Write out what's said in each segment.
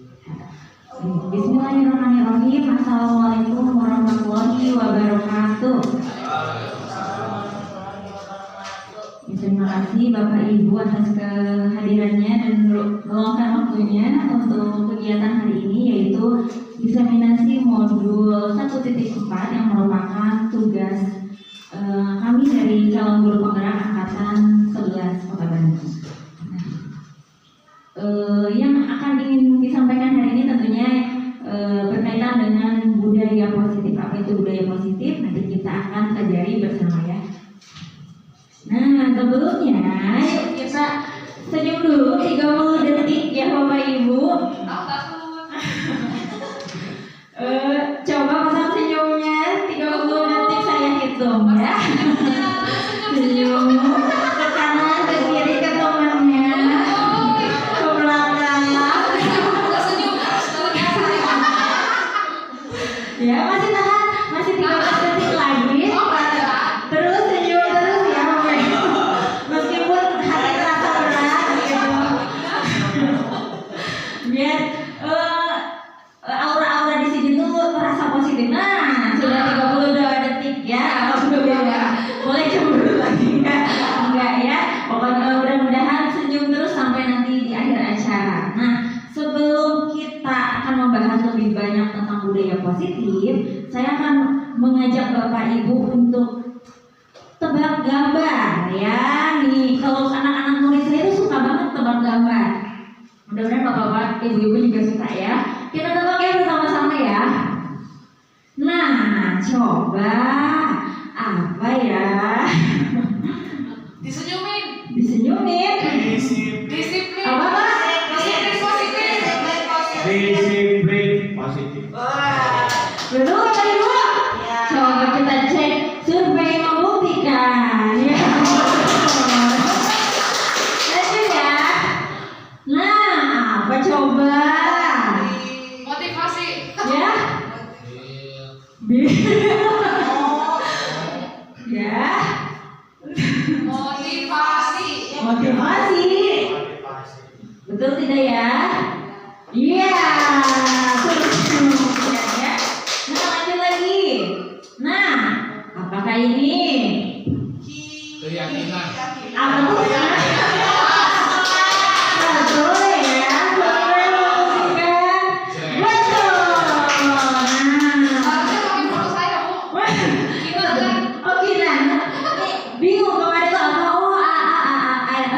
Bismillahirrahmanirrahim. Assalamualaikum warahmatullahi wabarakatuh. Terima kasih Bapak Ibu atas kehadirannya dan meluangkan waktunya untuk kegiatan hari ini, yaitu diseminasi modul 1.4 yang merupakan tugas kami dari calon guru penggerak angkatan 11 Kota Bandung. Yang akan ingin disampaikan hari ini tentunya berkaitan dengan budaya positif. Apa itu budaya positif? Nanti kita akan pelajari bersama ya. Nah, sebelumnya yuk kita senyum dulu 30 detik ya Bapak Ibu. Coba pasang senyumnya 30 detik, saya hitung ya. Senyum ke kanan, ke kiri, ke temannya, ke belakang. Ya, masih tahan, masih 30 detik lagi. Terus senyum terus ya Bapak Ibu. Meskipun hati terasa berat gitu. Biar aura-aura di sini tuh terasa positif. Nah, sudah 32 detik ya. Alhamdulillah. Boleh cemburu lagi enggak ya? Pokoknya mudah-mudahan senyum terus sampai nanti di akhir acara. Nah, sebelum kita akan membahas lebih banyak tentang budaya positif, saya akan mengajak Bapak Ibu untuk tebak gambar ya. Nih, kalau anak-anak murid saya itu suka banget tebak gambar. Mudah-mudahan Bapak-bapak, Ibu-ibu juga suka ya. Kita tebak ya bersama-sama ya. Nah, coba apa ya? Disenyumin. Disenyumin. Disiplin. Apa Pak? Disiplin positif. Disiplin positif. Betul Bapak Ibu? Coba kita cek survei membuktikan ya. Lanjut ya. Nah, apa coba? Motivasi. Ya? Ya? Motivasi. Motivasi. Betul tidak ya? Iya. Terus ya. Nah, lanjut lagi. Nah, apakah ini? Keyakinan. Apa tuh ya? Betul ya. Survei membuktikan. Betul. Nah. Harusnya pakai foto saya, Bu. Kinan kan? Oh Kinan, bingung kemarin tuh apa? Oh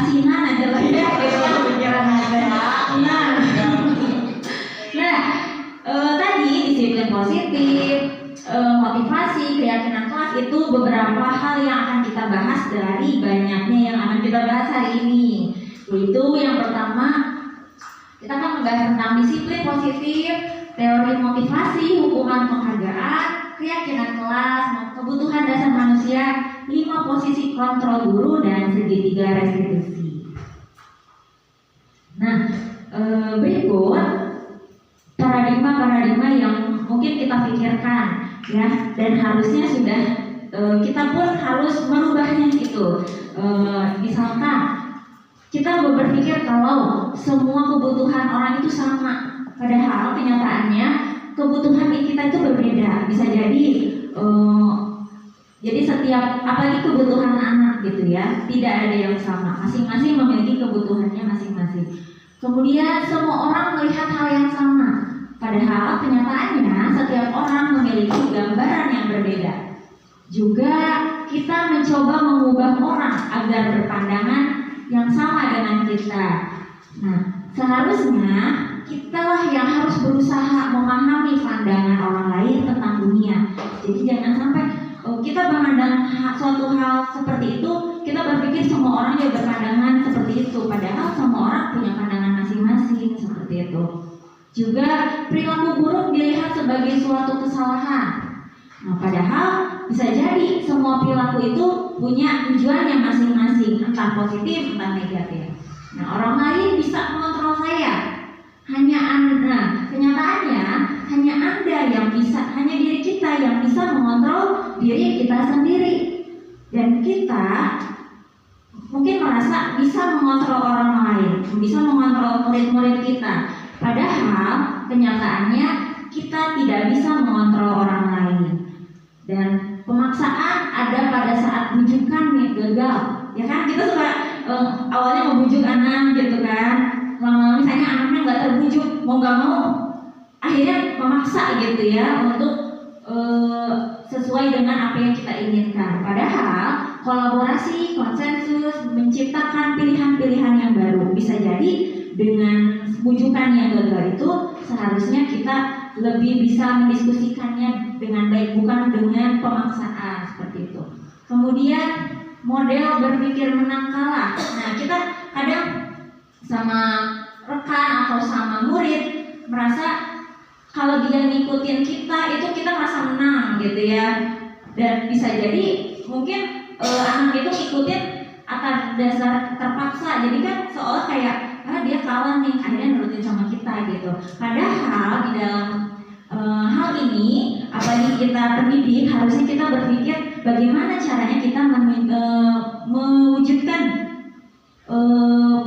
asinan aja lah ya, gitu pikiran aja. Tadi disiplin positif, motivasi, keyakinan kelas itu beberapa hal yang akan kita bahas dari banyaknya yang akan kita bahas hari ini. Yaitu yang pertama, kita akan membahas tentang disiplin positif, teori motivasi, hukuman penghargaan, keyakinan kelas, kebutuhan dasar manusia, 5 posisi kontrol guru, dan segitiga restitusi. Nah, berikut paradigma yang mungkin kita pikirkan ya, dan harusnya sudah kita pun harus merubahnya gitu. Misalkan kita berpikir kalau semua kebutuhan orang itu sama, padahal kenyataannya kebutuhan kita itu berbeda. Bisa jadi setiap, apalagi kebutuhan anak gitu ya, tidak ada yang sama, masing-masing memiliki kebutuhannya masing-masing. Kemudian semua orang melihat hal yang sama, padahal kenyataannya setiap orang memiliki gambaran yang berbeda. Juga kita mencoba mengubah orang agar berpandangan yang sama dengan kita. Nah, seharusnya kitalah yang harus berusaha memahami pandangan orang lain tentang dunia. Jadi jangan sampai kita memandang suatu hal seperti itu, kita berpikir semua orang juga berpandangan seperti itu, padahal semua orang punya pandangan masing-masing seperti itu. Juga perilaku buruk dilihat sebagai suatu kesalahan. Nah, padahal bisa jadi semua perilaku itu punya tujuannya masing-masing, entah positif, entah negatif. Nah, orang lain bisa mengontrol saya. Hanya Anda, kenyataannya hanya Anda yang bisa, hanya diri kita yang bisa mengontrol diri kita sendiri. Dan kita mungkin merasa bisa mengontrol orang lain, bisa mengontrol murid-murid kita. Padahal kenyataannya kita tidak bisa mengontrol orang lain. Dan pemaksaan ada pada saat bujukan nih gagal. Ya kan, kita suka awalnya membujuk anak gitu kan. Lama-lama misalnya anaknya nggak terbujuk, mau nggak mau akhirnya memaksa gitu ya untuk sesuai dengan apa yang kita inginkan. Padahal kolaborasi, konsensus, menciptakan pilihan-pilihan yang baru. Bisa jadi dengan bujukan yang gagal itu seharusnya kita lebih bisa mendiskusikannya dengan baik, bukan dengan pemaksaan seperti itu. Kemudian model berpikir menang kalah. Nah, kita kadang sama rekan atau sama murid merasa kalau dia ngikutin kita itu kita merasa menang gitu ya. Dan bisa jadi mungkin anak itu ngikutin atas dasar terpaksa. Jadi kan seolah kayak dia kalah nih, akhirnya nurutin sama kita gitu. Padahal di dalam hal ini, apalagi kita pendidik, harusnya kita berpikir bagaimana caranya kita mewujudkan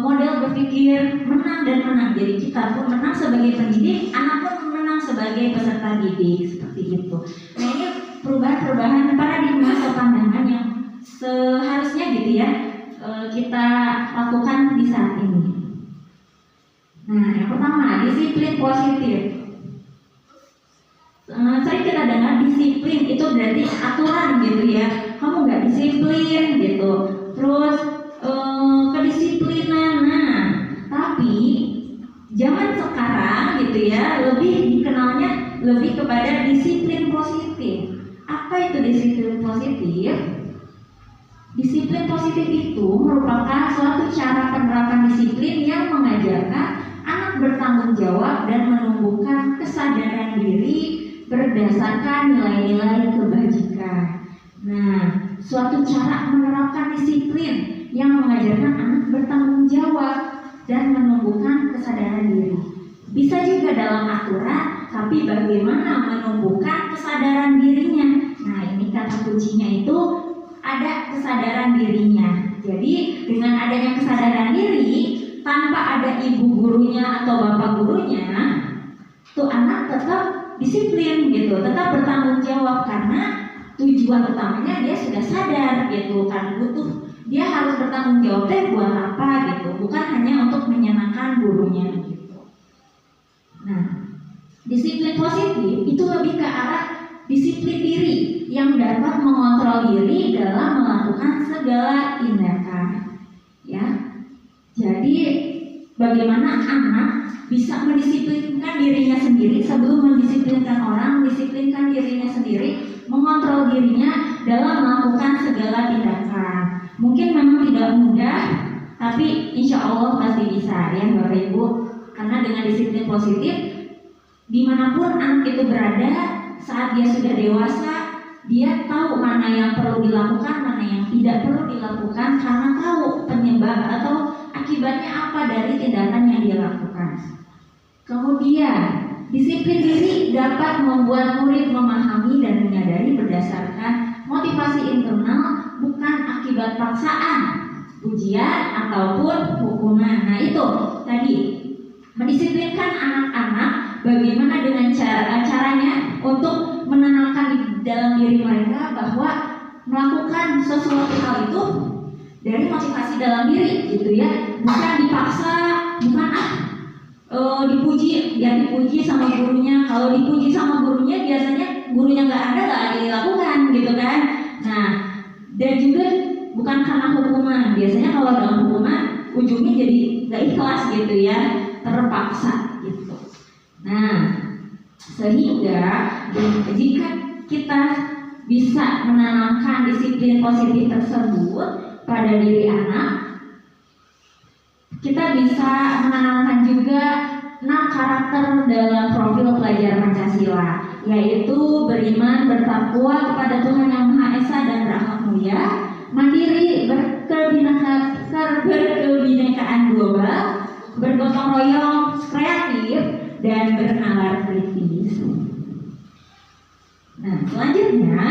model berpikir menang dan menang. Jadi kita pun menang sebagai pendidik, anak pun menang sebagai peserta didik, seperti itu. Nah, ini perubahan-perubahan paradigma atau pandangan yang seharusnya gitu ya kita lakukan di saat ini. Nah, yang pertama, disiplin positif. Sering kita dengar disiplin itu berarti aturan gitu ya. Kamu nggak disiplin gitu. Terus kedisiplinan. Nah, tapi zaman sekarang gitu ya lebih dikenalnya lebih kepada disiplin positif. Apa itu disiplin positif? Disiplin positif itu merupakan suatu cara penerapan disiplin yang mengajarkan anak bertanggung jawab dan menumbuhkan kesadaran diri berdasarkan nilai-nilai kebajikan. Nah, suatu cara menerapkan disiplin yang mengajarkan anak bertanggung jawab dan menumbuhkan kesadaran diri. Bisa juga dalam aturan, tapi bagaimana menumbuhkan kesadaran dirinya. Nah, ini kata kuncinya itu ada kesadaran dirinya. Jadi dengan adanya kesadaran diri, tanpa ada ibu gurunya atau bapak gurunya, tuh anak tetap disiplin gitu, tetap bertanggung jawab karena tujuan utamanya dia sudah sadar gitu kan, dia harus bertanggung jawab buat apa gitu, bukan hanya untuk menyenangkan gurunya gitu. Nah, disiplin positif itu lebih ke arah disiplin diri yang dapat mengontrol diri dalam melakukan segala tindakan. Ya, jadi bagaimana anak bisa mendisiplinkan dirinya sendiri sebelum mendisiplinkan orang, mendisiplinkan dirinya sendiri, mengontrol dirinya dalam melakukan segala tindakan. Mungkin memang tidak mudah, tapi insya Allah pasti bisa ya Bapak Ibu. Karena dengan disiplin positif, dimanapun anak itu berada, saat dia sudah dewasa, dia tahu mana yang perlu dilakukan, mana yang tidak perlu dilakukan, karena tahu penyebab atau akibatnya apa dari tindakan yang dia lakukan. Kemudian, disiplin diri dapat membuat murid memahami dan menyadari berdasarkan motivasi internal, bukan akibat paksaan, ujian ataupun hukuman. Nah, itu tadi mendisiplinkan anak-anak bagaimana dengan caranya untuk menanamkan di dalam diri mereka bahwa melakukan sesuatu hal itu dari motivasi dalam diri gitu ya, bukan dipaksa, bukan dipuji, ya dipuji sama gurunya. Kalau dipuji sama gurunya biasanya gurunya nggak ada, nggak dilakukan gitu kan. Nah, dan juga bukan karena hukuman. Biasanya kalau dalam hukuman ujungnya jadi nggak ikhlas gitu ya, terpaksa gitu. Nah, sehingga jika kita bisa menanamkan disiplin positif tersebut pada diri anak, kita bisa menanamkan juga 6 karakter dalam profil pelajar Pancasila, yaitu beriman, bertakwa kepada Tuhan Yang Maha Esa dan berakhlak mulia, mandiri, berkebinekaan global, bergotong royong, kreatif, dan bernalar kritis. Nah, selanjutnya,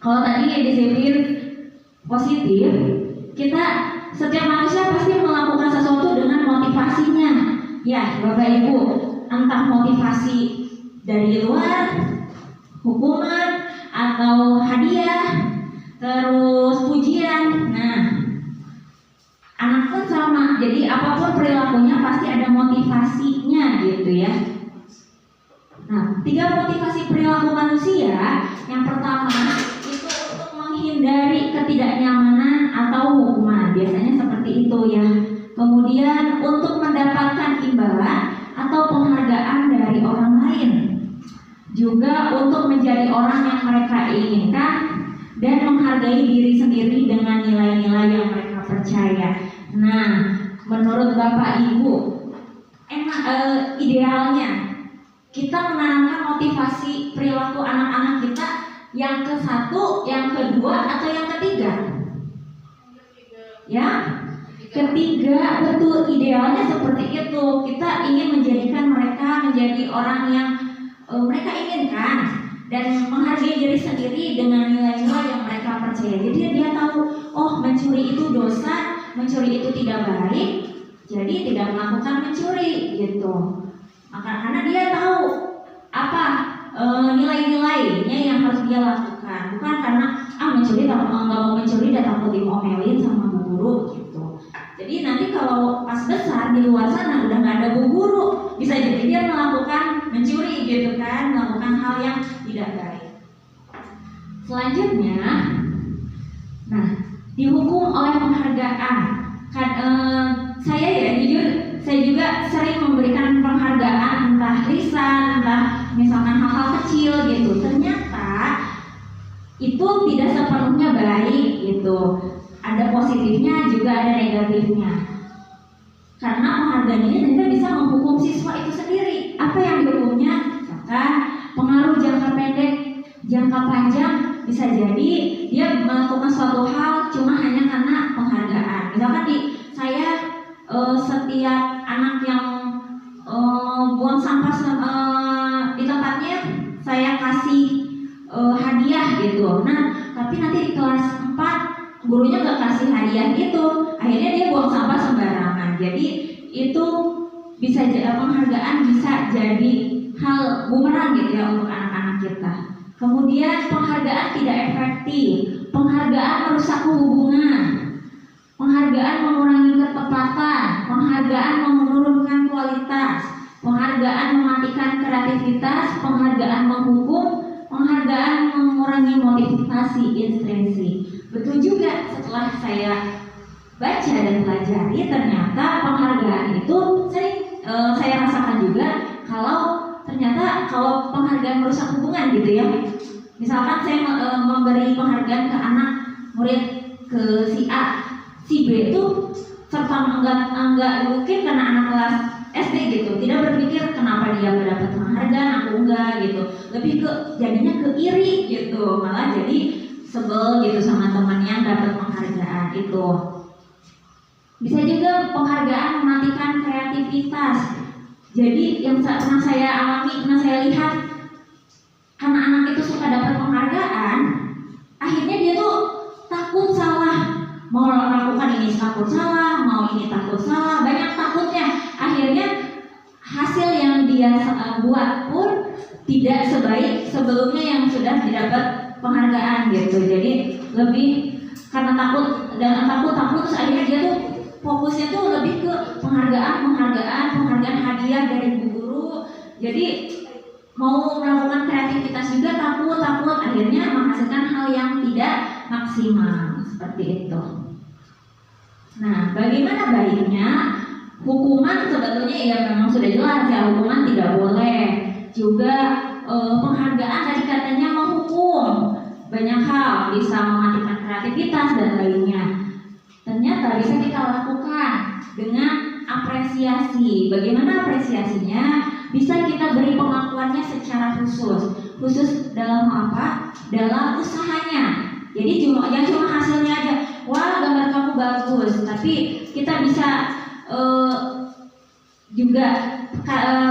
kalau tadi disiplin positif, kita setiap manusia pasti melakukan sesuatu dengan motivasinya. ya Bapak Ibu, entah motivasi dari luar, hukuman atau hadiah, terus pujian. Nah, anak pun sama. Jadi apapun perilakunya pasti ada motivasinya gitu ya. Nah, 3 motivasi perilaku manusia. Yang pertama itu untuk menghindari ketidaknyamanan atau hukuman. Biasanya seperti itu ya. Kemudian untuk mendapatkan imbalan atau penghargaan dari orang lain. Juga untuk menjadi orang yang mereka inginkan dan menghargai diri sendiri dengan nilai-nilai yang mereka percaya. Nah, menurut Bapak Ibu, idealnya kita menanamkan motivasi perilaku anak-anak kita yang ke-1, yang kedua, atau yang ketiga? Ya, ketiga, betul, idealnya seperti itu. Kita ingin menjadikan mereka menjadi orang yang mereka inginkan dan menghargai diri sendiri dengan nilai-nilai yang mereka percaya. Jadi dia tahu, oh mencuri itu dosa, mencuri itu tidak baik, jadi tidak melakukan mencuri gitu. Karena dia tahu apa nilai-nilainya yang harus dia lakukan, bukan karena mencuri nggak mau mencuri dan takut diomelin sama bu guru gitu. Jadi nanti kalau pas besar di luar sana udah nggak ada bu guru, bisa jadi dia melakukan mencuri gitu kan, melakukan hal yang tidak baik. Selanjutnya, nah, dihukum oleh penghargaan. Saya ya jujur, saya juga sering memberikan penghargaan, entah lisan, entah misalkan hal-hal kecil gitu. Ternyata itu tidak sepenuhnya baik gitu. Ada positifnya juga ada negatifnya. Karena penghargaan ini ternyata bisa menghukum siswa itu sendiri. Apa yang dihukumnya? Misalkan pengaruh jangka pendek, jangka panjang, bisa jadi dia melakukan suatu hal cuma hanya karena penghargaan. Misalkan saya setiap anak yang buang sampah di tempatnya saya kasih hadiah gitu. Nah, tapi nanti di kelas 4 gurunya nggak kasih hadiah gitu, akhirnya dia buang sampah sembarangan. Jadi itu bisa penghargaan bisa jadi hal bumerang gitu ya untuk anak-anak kita. Kemudian penghargaan tidak efektif, penghargaan merusak hubungan, penghargaan mengurangi ketepatan, penghargaan menurunkan kualitas, penghargaan mematikan kreativitas, penghargaan menghukum, penghargaan mengurangi motivasi intrinsik. Betul juga, setelah saya baca dan pelajari, ternyata penghargaan itu saya rasakan juga ternyata kalau penghargaan merusak hubungan gitu ya. Misalkan saya memberi penghargaan ke anak murid ke si A, si B itu serta enggak mungkin karena anak kelas SD gitu, tidak berpikir kenapa dia mendapat penghargaan aku enggak gitu, lebih ke jadinya ke iri gitu, malah jadi sebel gitu sama teman yang dapat penghargaan itu. Bisa juga penghargaan mematikan kreativitas. Jadi yang pernah saya alami, pernah saya lihat, karena anak itu suka dapat penghargaan, akhirnya dia tuh takut salah, mau melakukan ini takut salah, mau ini takut salah, banyak takutnya. Akhirnya hasil yang dia buat pun tidak sebaik sebelumnya yang sudah didapat penghargaan gitu. Jadi lebih karena takut terus akhirnya dia tuh fokusnya tuh lebih ke penghargaan hadiah dari bu guru. Jadi mau melakukan kreativitas juga takut akhirnya menghasilkan hal yang tidak maksimal seperti itu. Nah, bagaimana baiknya? Hukuman sebetulnya ya memang sudah jelas ya, hukuman tidak boleh. Juga penghargaan tadi katanya menghukum banyak hal, bisa mematikan kreativitas dan lainnya. Ternyata bisa kita lakukan dengan apresiasi. Bagaimana apresiasinya? Bisa kita beri pengakuannya secara khusus dalam apa? Dalam usahanya. Jadi jangan cuma hasilnya aja, wah gambar kamu bagus, tapi kita bisa juga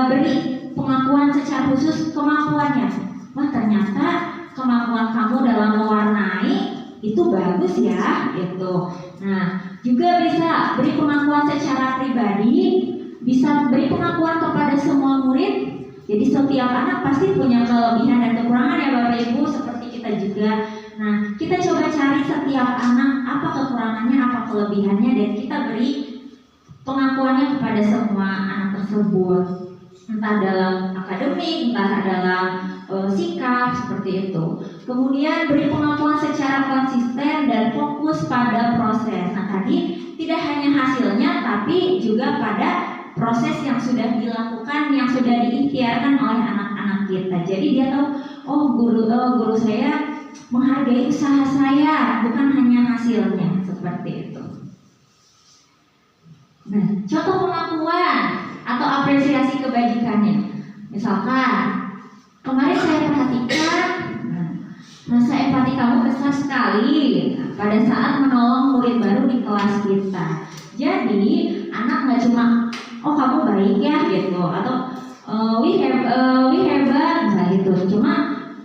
beri pengakuan secara khusus kemampuannya. Wah ternyata kemampuan kamu dalam mewarnai itu bagus ya, gitu. Nah juga bisa beri pengakuan secara pribadi bisa beri pengakuan kepada semua murid. Jadi setiap anak pasti punya kelebihan dan kekurangan ya Bapak Ibu, seperti kita juga. Nah, kita coba cari setiap anak apa kekurangannya, apa kelebihannya, dan kita beri pengakuannya kepada semua anak tersebut. Entah dalam akademik, entah dalam sikap, seperti itu. Kemudian beri pengakuan secara konsisten dan fokus pada proses. Nah, tadi tidak hanya hasilnya, tapi juga pada proses yang sudah dilakukan, yang sudah diikhtiarkan oleh anak-anak kita. Jadi dia tahu, oh guru saya menghargai usaha saya, bukan hanya hasilnya, seperti itu. Nah, contoh pengakuan atau apresiasi kebajikannya. Misalkan, kemarin saya perhatikan rasa empati kamu besar sekali pada saat menolong murid baru di kelas kita. Jadi, anak nggak cuma oh kamu baik ya gitu, atau we hebat misalnya gitu. Cuma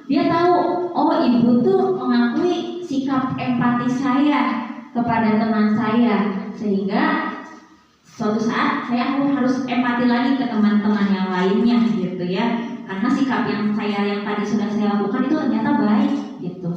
dia tahu, oh ibu tuh mengakui sikap empati saya kepada teman saya, sehingga suatu saat saya harus empati lagi ke teman-teman yang lainnya gitu ya, karena sikap yang tadi sudah saya lakukan itu ternyata baik gitu.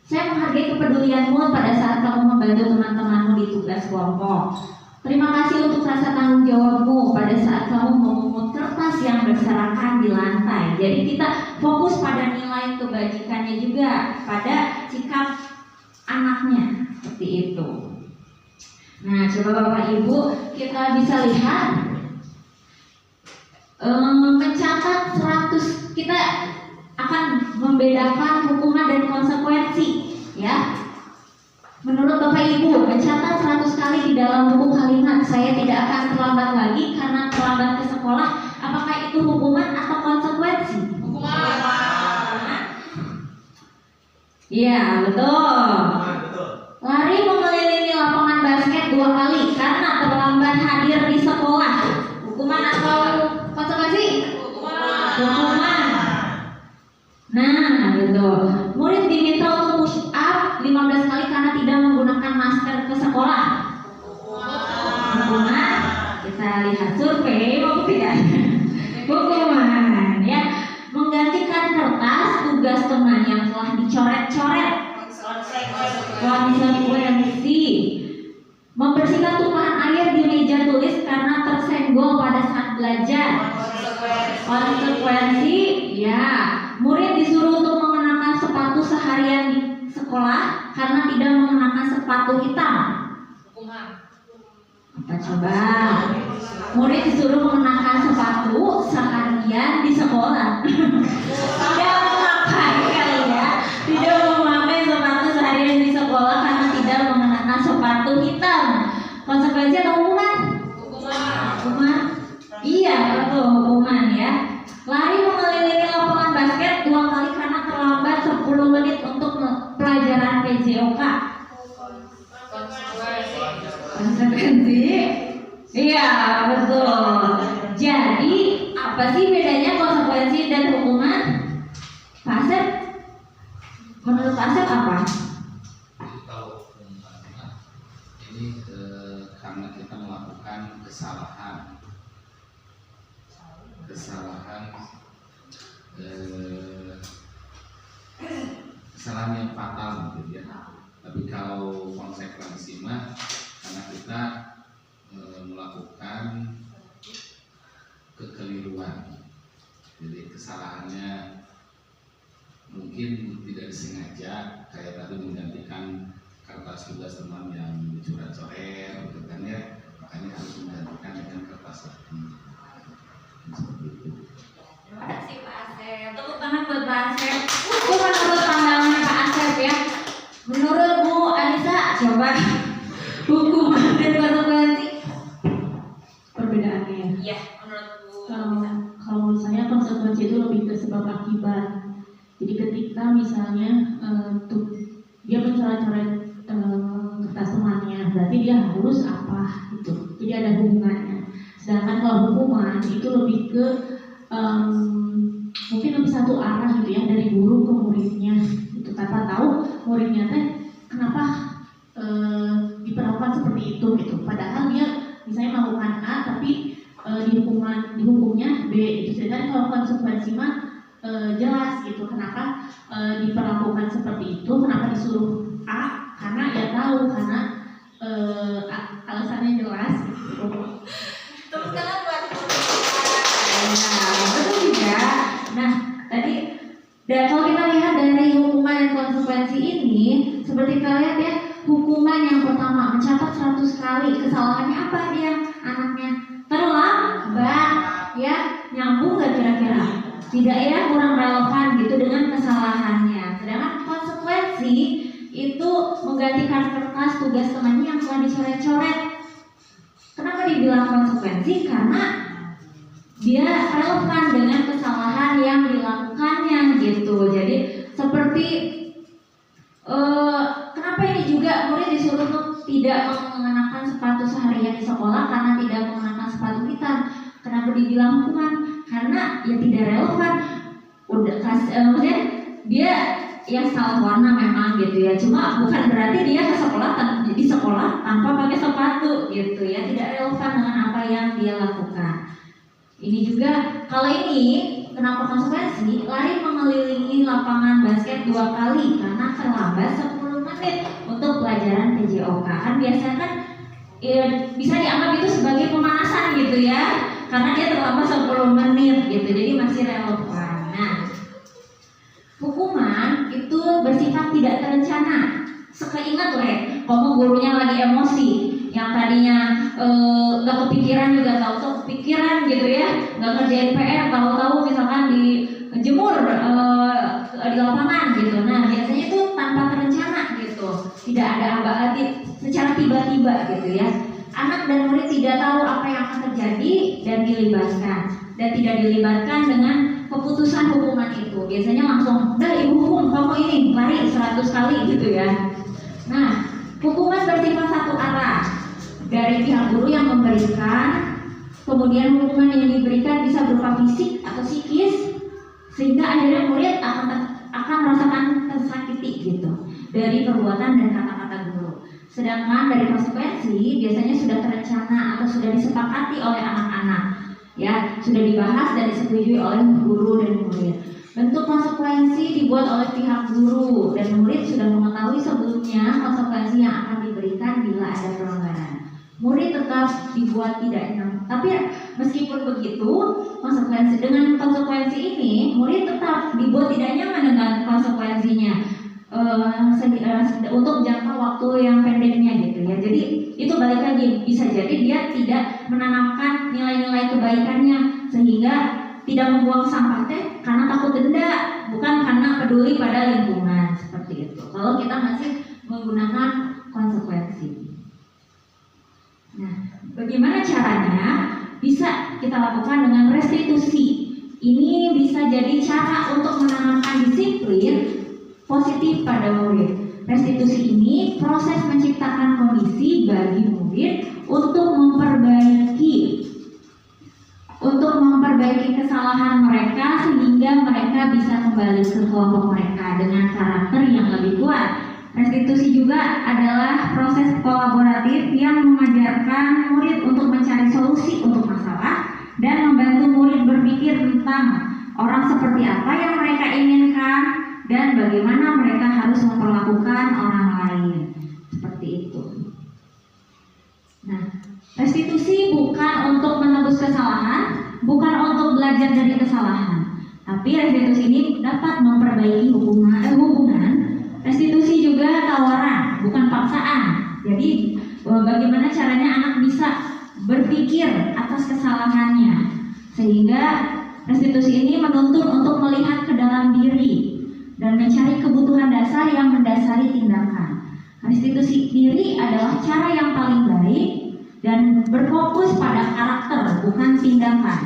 Saya menghargai kepedulianmu pada saat kamu membantu teman-temanmu di tugas kelompok. Terima kasih untuk rasa tanggung jawabmu pada saat kamu memungut kertas yang berserakan di lantai. Jadi kita fokus pada nilai kebajikannya juga, pada sikap anaknya, seperti itu. Nah, coba Bapak Ibu kita bisa lihat mencatat 100, kita akan membedakan hukuman dan konsekuensi ya. Menurut Bapak Ibu, mencatat 100 kali di dalam buku kalimat saya tidak akan terlambat lagi karena terlambat ke sekolah. Apakah itu hukuman atau konsekuensi? Hukuman. Iya, betul. Betul. Lari mengelilingi lapangan basket 2 kali karena terlambat hadir di sekolah. Hukuman atau konsekuensi? Hukuman. Nah, betul. Murid diminta untuk push up 15 kali karena tidak menggunakan masker ke sekolah. Hukuman. Kita lihat survei mau tidak? Hukuman ya. Menggantikan kertas tugas teman yang telah dicoret-coret. Konsekuensi. Membersihkan tumpahan air di meja tulis karena tersenggol pada saat belajar. Konsekuensi ya. Murid disuruh untuk mengenakan sepatu seharian di sekolah karena tidak mengenakan sepatu hitam. Hukuman. Apa coba? Murid disuruh mengenakan sepatu seharian di sekolah. Tidak memakai kali ya. Tidak memakai sepatu seharian di sekolah karena tidak mengenakan sepatu hitam. Konsekuensi atau hukuman? Hukuman. Iya, betul, hukuman ya. Lari mengelilingi lapangan basket 2 kali karena terlambat 10 menit untuk pelajaran PJOK. Konsekuensi. Iya, betul. Jadi, apa sih bedanya konsekuensi dan hukuman? Pak Asep? Menurut Pak Asep apa? Kalau ini karena kita melakukan kesalahan yang fatal gitu ya. Tapi kalau konsekuensi mah karena kita melakukan kekeliruan, jadi kesalahannya mungkin tidak disengaja, kayak tadi menggantikan kertas tugas teman yang dicoret-coret gitu kan ya, makanya harus menggantikan dengan kertas lagi. Terima kasih Pak Asep. Tepuk tangan buat Pak Asep. Itu menurut pandangan Pak Asep ya. Menurut Bu Anissa, coba hukuman dan konsekuensi perbedaannya. Iya, menurut Bu. Kalau menurut saya konsekuensi itu lebih ke sebab akibat. Jadi ketika misalnya dia mencoret-coret kertas temannya, berarti dia harus apa gitu. Jadi ada hubungannya. Sedangkan kalau hukuman itu lebih ke mungkin lebih satu arah gitu ya, dari guru ke muridnya. Itu tanpa tahu muridnya teh kenapa diperlakukan seperti itu gitu. Padahal dia misalnya melakukan A tapi B itu. Sedangkan kalau konsekuensi mah jelas gitu kenapa diperlakukan seperti itu, kenapa disuruh A, karena ya tahu karena alasannya jelas gitu. Tepuk tangan buat Nah, betul juga. Nah, tadi dan kalau kita lihat dari hukuman dan konsekuensi ini, seperti kita lihat ya, hukuman yang pertama mencatat 100 kali, kesalahannya apa dia anaknya? Terlambat, ya, nyambung gak kira-kira? Tidak ya, kurang relevan gitu dengan kesalahannya. Sedangkan konsekuensi itu menggantikan kertas tugas temannya yang telah dicoret-coret. Kenapa dibilang konsekuensi? Karena dia relevan dengan kesalahan yang dilakukannya gitu. Jadi seperti kenapa ini juga murid disuruh untuk tidak mengenakan sepatu seharian di sekolah karena tidak mengenakan sepatu hitam. Kenapa dibilang hukuman? Karena ya tidak relevan. Maksudnya dia yang salah warna memang gitu ya. Cuma bukan berarti dia ke sekolah di sekolah tanpa pakai sepatu gitu ya. Tidak relevan dengan apa yang dia lakukan. Ini juga kalau ini kenapa konsekuensi? Lari mengelilingi lapangan basket 2 kali karena terlambat 10 menit untuk pelajaran PJOK. Kan biasanya kan bisa dianggap itu sebagai pemanasan gitu ya. Karena dia terlambat 10 menit gitu. Jadi masih relevan. Nah, hukuman itu bersifat tidak terencana. Sekeingat kamu gurunya lagi emosi, yang tadinya gak kepikiran juga tahu-tahu kepikiran gitu ya, gak kerjain PR, tahu-tahu misalkan dijemur di lapangan gitu. Nah biasanya itu tanpa terencana gitu, tidak ada aba-aba secara tiba-tiba gitu ya. Anak dan murid tidak tahu apa yang akan terjadi dan tidak dilibatkan dengan keputusan hukuman itu. Biasanya langsung, udah ibu hukum kamu ini lari 100 kali gitu ya. Nah, hukuman bersifat satu arah dari pihak guru yang memberikan, kemudian hukuman yang diberikan bisa berupa fisik atau psikis, sehingga akhirnya murid akan merasakan tersakiti gitu dari perbuatan dan kata-kata guru. Sedangkan dari konsekuensi biasanya sudah terencana atau sudah disepakati oleh anak-anak, ya sudah dibahas dan disetujui oleh guru dan murid. Bentuk konsekuensi dibuat oleh pihak guru dan murid sudah mengetahui sebelumnya konsekuensi yang akan diberikan bila ada pelanggaran. Murid tetap dibuat tidak nyaman. Tapi meskipun begitu, dengan konsekuensi ini, murid tetap dibuat tidak nyaman dengan konsekuensinya untuk jangka waktu yang pendeknya gitu ya. Jadi itu balik lagi, bisa jadi dia tidak menanamkan nilai-nilai kebaikannya sehingga tidak membuang sampah karena takut denda, bukan karena peduli pada lingkungan seperti itu. Kalau kita masih menggunakan konsekuensi. Nah, bagaimana caranya? Bisa kita lakukan dengan restitusi. Ini bisa jadi cara untuk menanamkan disiplin positif pada murid. Restitusi ini proses menciptakan kondisi bagi murid untuk memperbaiki kesalahan mereka sehingga mereka bisa kembali ke kelompok mereka dengan karakter yang lebih kuat. Restitusi juga adalah proses kolaboratif yang mengajarkan murid untuk mencari solusi untuk masalah dan membantu murid berpikir tentang orang seperti apa yang mereka inginkan dan bagaimana mereka harus memperlakukan orang lain. Seperti itu. Nah, restitusi bukan untuk menebus kesalahan, bukan untuk belajar dari kesalahan, tapi restitusi ini dapat memperbaiki hubungan. Restitusi juga tawaran, bukan paksaan. Jadi bagaimana caranya anak bisa berpikir atas kesalahannya, sehingga restitusi ini menuntut untuk melihat ke dalam diri dan mencari kebutuhan dasar yang mendasari tindakan. Restitusi diri adalah cara yang paling baik dan berfokus pada karakter, bukan tindakan.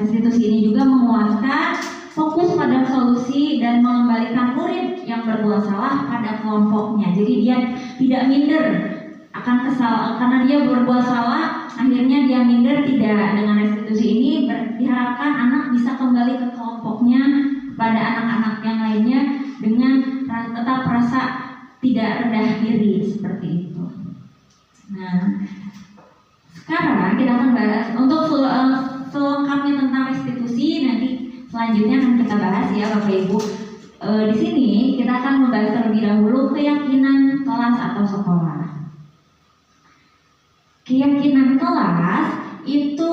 Restitusi ini juga menguatkan fokus pada solusi dan mengembalikan murid yang berbuat salah pada kelompoknya. Jadi dia tidak minder akan kesalahan karena dia berbuat salah, akhirnya dia minder tidak. Dengan restitusi ini diharapkan anak bisa kembali ke kelompoknya pada anak-anak yang lainnya dengan tetap rasa tidak rendah diri seperti itu. Nah, sekarang kita akan bahas untuk selengkapnya tentang restitusi nanti selanjutnya akan kita bahas ya Bapak Ibu. Di sini kita akan membahas terlebih dahulu keyakinan kelas atau sekolah. Keyakinan kelas itu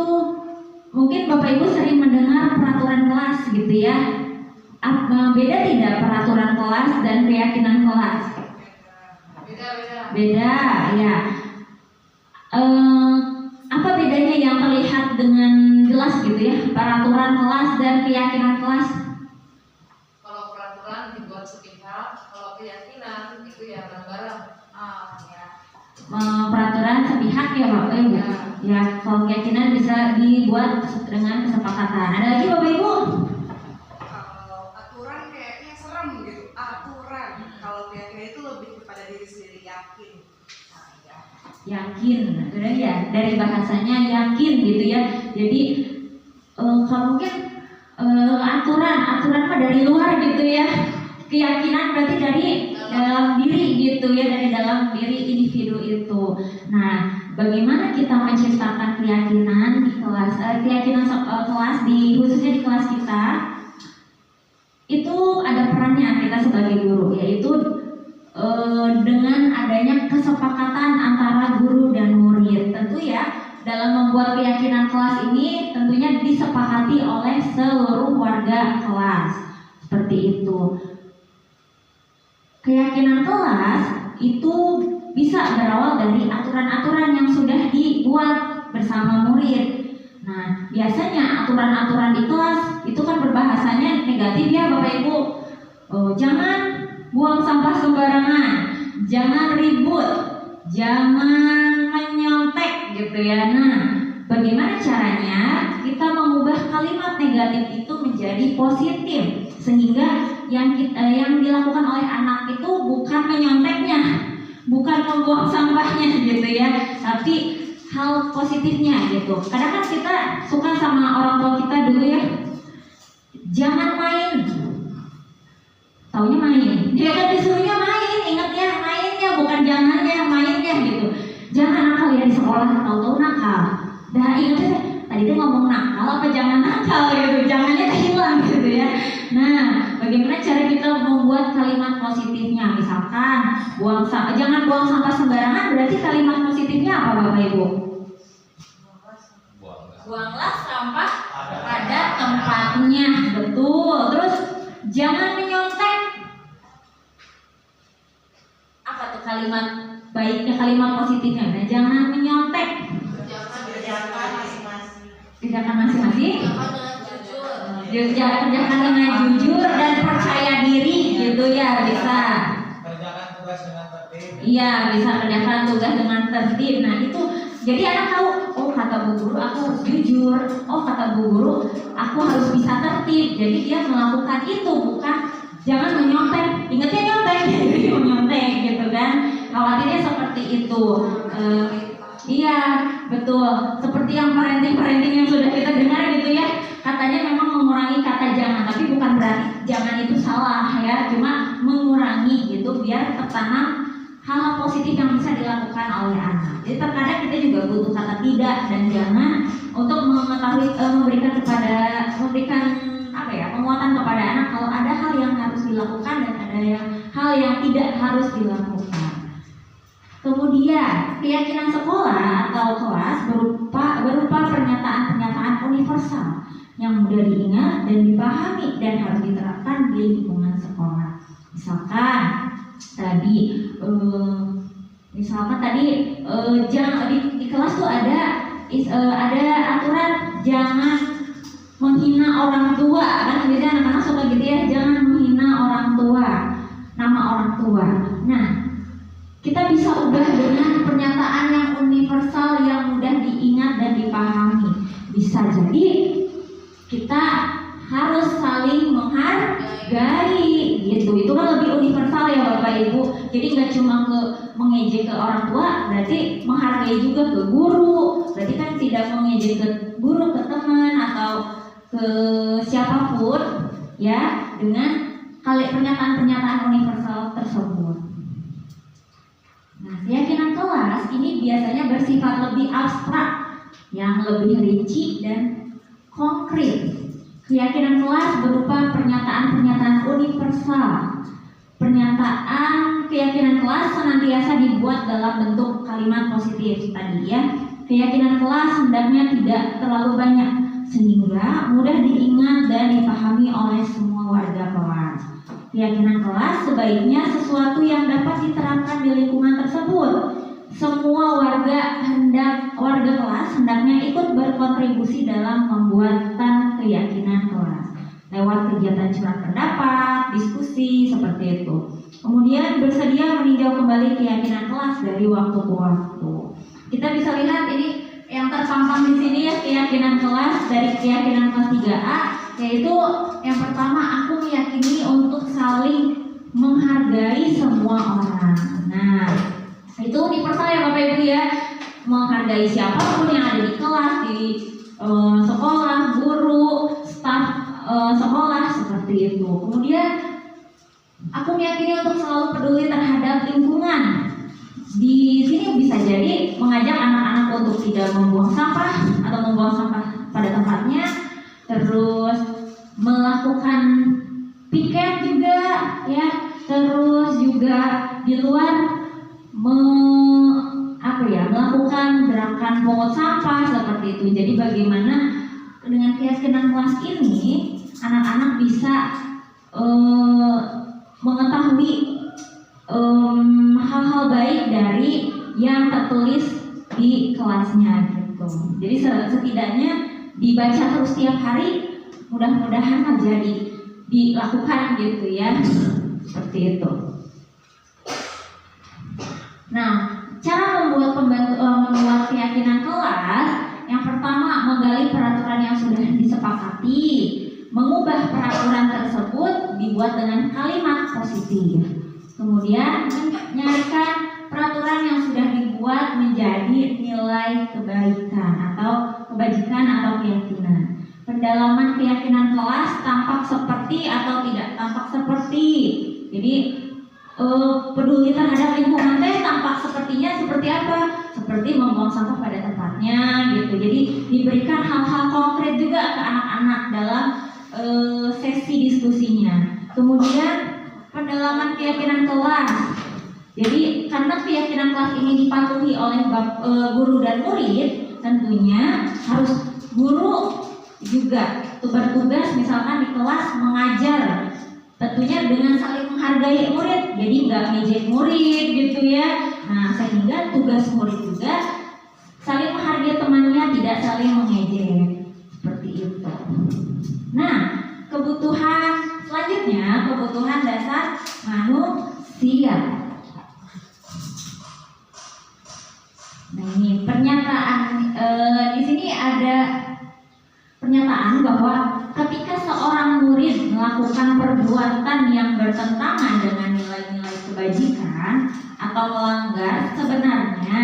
mungkin Bapak Ibu sering mendengar peraturan kelas gitu ya. Beda tidak peraturan kelas dan keyakinan kelas? Beda ya. Apa bedanya yang terlihat dengan jelas gitu ya, peraturan kelas dan keyakinan kelas? Kalau peraturan dibuat sepihak, kalau keyakinan itu ya bareng-bareng. Peraturan sepihak ya Bapak Ibu. Ya, kalau keyakinan bisa dibuat dengan kesepakatan. Ada lagi Bapak Ibu? Kalau aturan kayaknya serem gitu. Aturan. Kalau keyakinan itu lebih kepada diri sendiri, yakin. Yakin, udah ya, dari bahasanya yakin gitu ya. Jadi kalau mungkin aturan mah dari luar gitu ya. Keyakinan berarti dari dalam diri gitu ya, dari dalam diri individu itu. Nah, bagaimana kita menciptakan keyakinan di kelas, kelas di khususnya di kelas kita? Itu ada perannya kita sebagai guru, yaitu dengan adanya kesepakatan antara guru dan murid. Tentu ya, dalam membuat keyakinan kelas ini tentunya disepakati oleh seluruh warga kelas. Seperti itu. Keyakinan kelas itu bisa berawal dari aturan-aturan yang sudah dibuat bersama murid. Nah, biasanya aturan-aturan di kelas itu kan berbahasanya negatif ya Bapak Ibu. Jangan buang sampah sembarangan, jangan ribut, jangan menyontek gitu ya. Nah, bagaimana caranya kita mengubah kalimat negatif itu menjadi positif sehingga yang dilakukan oleh anak itu bukan menyonteknya, bukan membuang sampahnya gitu ya, tapi hal positifnya gitu. Kadang kan kita suka sama orang tua kita dulu ya, jangan main, taunya main, dia kan disuruhnya main, ingat ya mainnya bukan jangannya, mainnya gitu. Jangan nakal ya di sekolah, tahu-tahu nakal. Dah ingat ya, tadi tuh ngomong nakal apa jangan nakal gitu, jangannya hilang gitu ya. Nah, bagaimana cara kita membuat kalimat positifnya? Misalkan jangan buang sampah sembarangan, berarti kalimat positifnya apa Bapak Ibu? Buanglah sampah pada tempatnya, betul. Terus jangan menyontek. Apa tuh kalimat baiknya, kalimat positifnya? Nah, jangan menyontek. Kerjakan masing-masing. Kerjakan dengan jujur dan percaya diri gitu ya, bisa. Kerjakan tugas dengan tertib. Iya, bisa kerjakan tugas dengan tertib. Nah, itu jadi anak tahu, oh kata Bu Guru aku harus jujur, oh kata Bu Guru aku harus bisa tertib. Jadi dia melakukan itu, bukan jangan menyontek. Ingatnya nyontek, jadi menyontek gitu kan. Khawatirnya seperti itu. Iya, betul. Seperti yang parenting yang sudah kita dengar gitu ya. Katanya memang mengurangi kata jangan, tapi bukan berarti jangan itu salah ya. Cuma mengurangi gitu biar tertanam hal-hal positif yang bisa dilakukan oleh anak. Jadi terkadang kita juga butuh kata tidak dan jangan untuk mengetahui memberikan penguatan kepada anak kalau ada hal yang harus dilakukan dan ada hal yang tidak harus dilakukan. Kemudian keyakinan sekolah atau kelas berupa pernyataan-pernyataan universal yang mudah diingat dan dipahami dan harus diterapkan di lingkungan sekolah. Misalkan tadi di kelas tuh ada aturan jangan menghina orang tua, kan biasanya anak-anak suka gitu ya, jangan menghina orang tua, nama orang tua. Nah, kita bisa ubah dengan pernyataan yang universal yang mudah diingat dan dipahami. Bisa jadi kita harus saling menghargai gitu. Itu kan lebih universal ya Bapak Ibu. Jadi nggak cuma mengejek ke orang tua, berarti menghargai juga ke guru. Berarti kan tidak mengejek ke guru, ke teman atau ke siapapun ya, dengan pernyataan-pernyataan universal tersebut. Nah, keyakinan kelas ini biasanya bersifat lebih abstrak, yang lebih rinci dan konkret. Keyakinan kelas berupa pernyataan-pernyataan universal. Pernyataan keyakinan kelas senantiasa dibuat dalam bentuk kalimat positif tadi ya. Keyakinan kelas hendaknya tidak terlalu banyak sehingga mudah diingat dan dipahami oleh semua warga kelas. Keyakinan kelas sebaiknya sesuatu yang dapat diterapkan di lingkungan tersebut. Semua warga kelas hendaknya ikut berkontribusi dalam pembuatan keyakinan kelas lewat kegiatan surat pendapat, diskusi seperti itu. Kemudian bersedia meninjau kembali keyakinan kelas dari waktu ke waktu. Kita bisa lihat ini yang terpampang di sini ya, keyakinan kelas dari keyakinan kelas 3A, yaitu yang pertama, aku meyakini untuk saling menghargai semua orang. Nah, itu universal ya Bapak Ibu ya, menghargai siapapun yang ada di kelas, di sekolah, guru, staf sekolah seperti itu. Kemudian aku meyakini untuk selalu peduli terhadap lingkungan. Di sini bisa jadi mengajak anak-anak untuk tidak membuang sampah atau membuang sampah pada tempatnya, terus melakukan piket juga ya, terus juga di luar melakukan gerakan pungut sampah seperti itu. Jadi bagaimana dengan keyakinan kelas ini anak-anak bisa mengetahui hal-hal baik dari yang tertulis di kelasnya gitu. Jadi setidaknya dibaca terus tiap hari, mudah-mudahan jadi dilakukan gitu ya, seperti itu. Nah, cara membuat keyakinan kelas, yang pertama menggali peraturan yang sudah disepakati, mengubah peraturan tersebut dibuat dengan kalimat positif. Kemudian menyarikan peraturan yang sudah dibuat menjadi nilai kebaikan atau kebajikan atau keyakinan. Pendalaman keyakinan kelas tampak seperti atau tidak tampak seperti. Jadi peduli terhadap lingkungan tampak sepertinya seperti apa? Seperti membuang sampah pada tempatnya gitu. Jadi diberikan hal-hal konkret juga ke anak-anak dalam sesi diskusinya. Kemudian pendalaman keyakinan kelas. Jadi karena keyakinan kelas ini dipatuhi oleh guru dan murid, tentunya harus guru juga bertugas misalkan di kelas mengajar, tentunya dengan saling menghargai murid. Jadi nggak ngejek murid gitu ya. Nah, sehingga tugas murid juga saling menghargai temannya, tidak saling mengejek seperti itu. Nah, kebutuhan selanjutnya, kebutuhan dasar manusia. Nah, ini pernyataan di sini ada pernyataan bahwa ketika seorang murid melakukan perbuatan yang bertentangan dengan nilai-nilai kebajikan atau melanggar, sebenarnya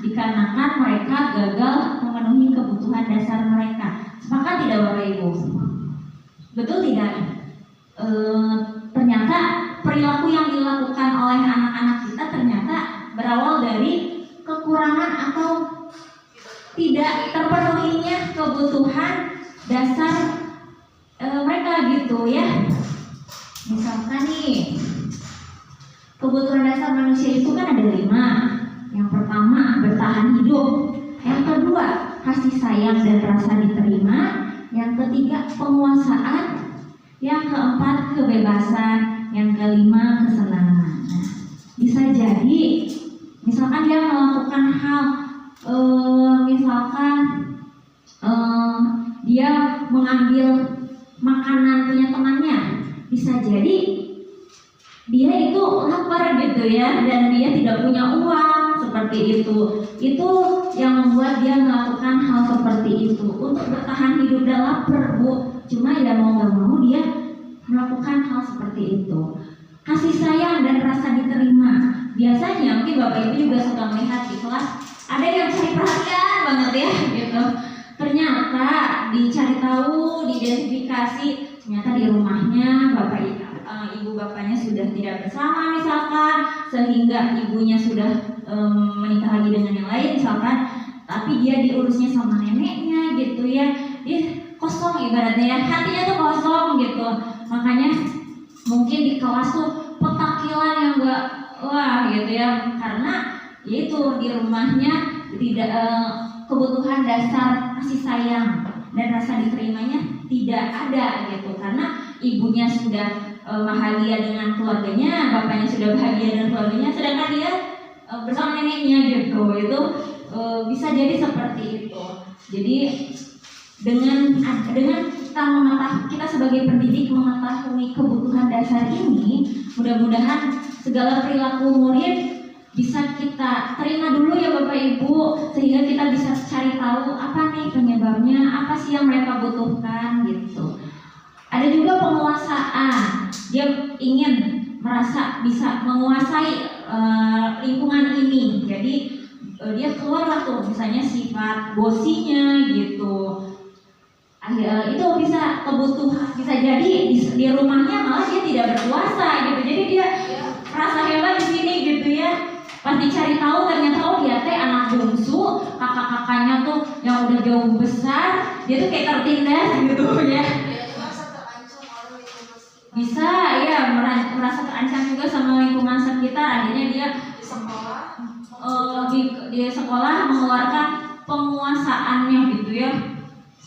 dikarenakan mereka gagal memenuhi kebutuhan dasar mereka. Sepakat tidak Bapak Ibu? Betul tidak? Ternyata perilaku yang dilakukan oleh anak-anak kita ternyata berawal dari kekurangan atau tidak terpenuhinya kebutuhan dasar mereka gitu ya. Misalkan nih, kebutuhan dasar manusia itu kan ada 5. Yang pertama bertahan hidup, yang kedua kasih sayang dan rasa diterima, yang ketiga penguasaan, yang keempat kebebasan, yang kelima kesenangan. Nah, bisa jadi misalkan dia melakukan hal dia mengambil makanan punya temannya, bisa jadi dia itu lapar gitu ya, dan dia tidak punya uang seperti itu. Itu yang membuat dia melakukan hal seperti itu untuk bertahan hidup dan lapar, Bu. Cuma ya mau nggak mau dia melakukan hal seperti itu. Kasih sayang dan rasa diterima. Biasanya mungkin Bapak Ibu juga suka melihat di kelas ada yang cari perhatian banget ya gitu. Ternyata dicari tahu, diidentifikasi, ternyata di rumahnya ibu bapaknya sudah tidak bersama misalkan, sehingga ibunya sudah menikah lagi dengan yang lain misalkan, tapi dia diurusnya sama neneknya gitu ya. kosong ibaratnya ya, hatinya tuh kosong gitu. Makanya mungkin di kelas tuh petakilan yang enggak wah gitu ya, karena yaitu di rumahnya tidak kebutuhan dasar kasih sayang dan rasa diterimanya tidak ada gitu, karena ibunya sudah bahagia dengan keluarganya, bapaknya sudah bahagia dengan keluarganya, sedangkan dia bersama neneknya gitu. Itu bisa jadi seperti itu. Jadi dengan kita sebagai pendidik mengetahui kebutuhan dasar ini, mudah-mudahan segala perilaku murid bisa kita terima dulu ya Bapak Ibu, sehingga kita bisa cari tahu apa nih penyebabnya, apa sih yang mereka butuhkan gitu. Ada juga penguasaan, dia ingin merasa bisa menguasai lingkungan ini, jadi dia keluarlah tuh misalnya sifat bosinya gitu. Itu bisa kebutuhan, bisa jadi di rumahnya malah dia tidak berkuasa gitu, jadi dia merasa hebat di sini gitu ya. Pas dicari tahu ternyata dia teh anak bungsu, kakak-kakaknya tuh yang udah jauh besar, dia tuh kayak tertindas gitu ya. Bisa ya merasa terancam juga sama lingkungan sekitar, akhirnya dia di sekolah mengeluarkan penguasaannya gitu ya,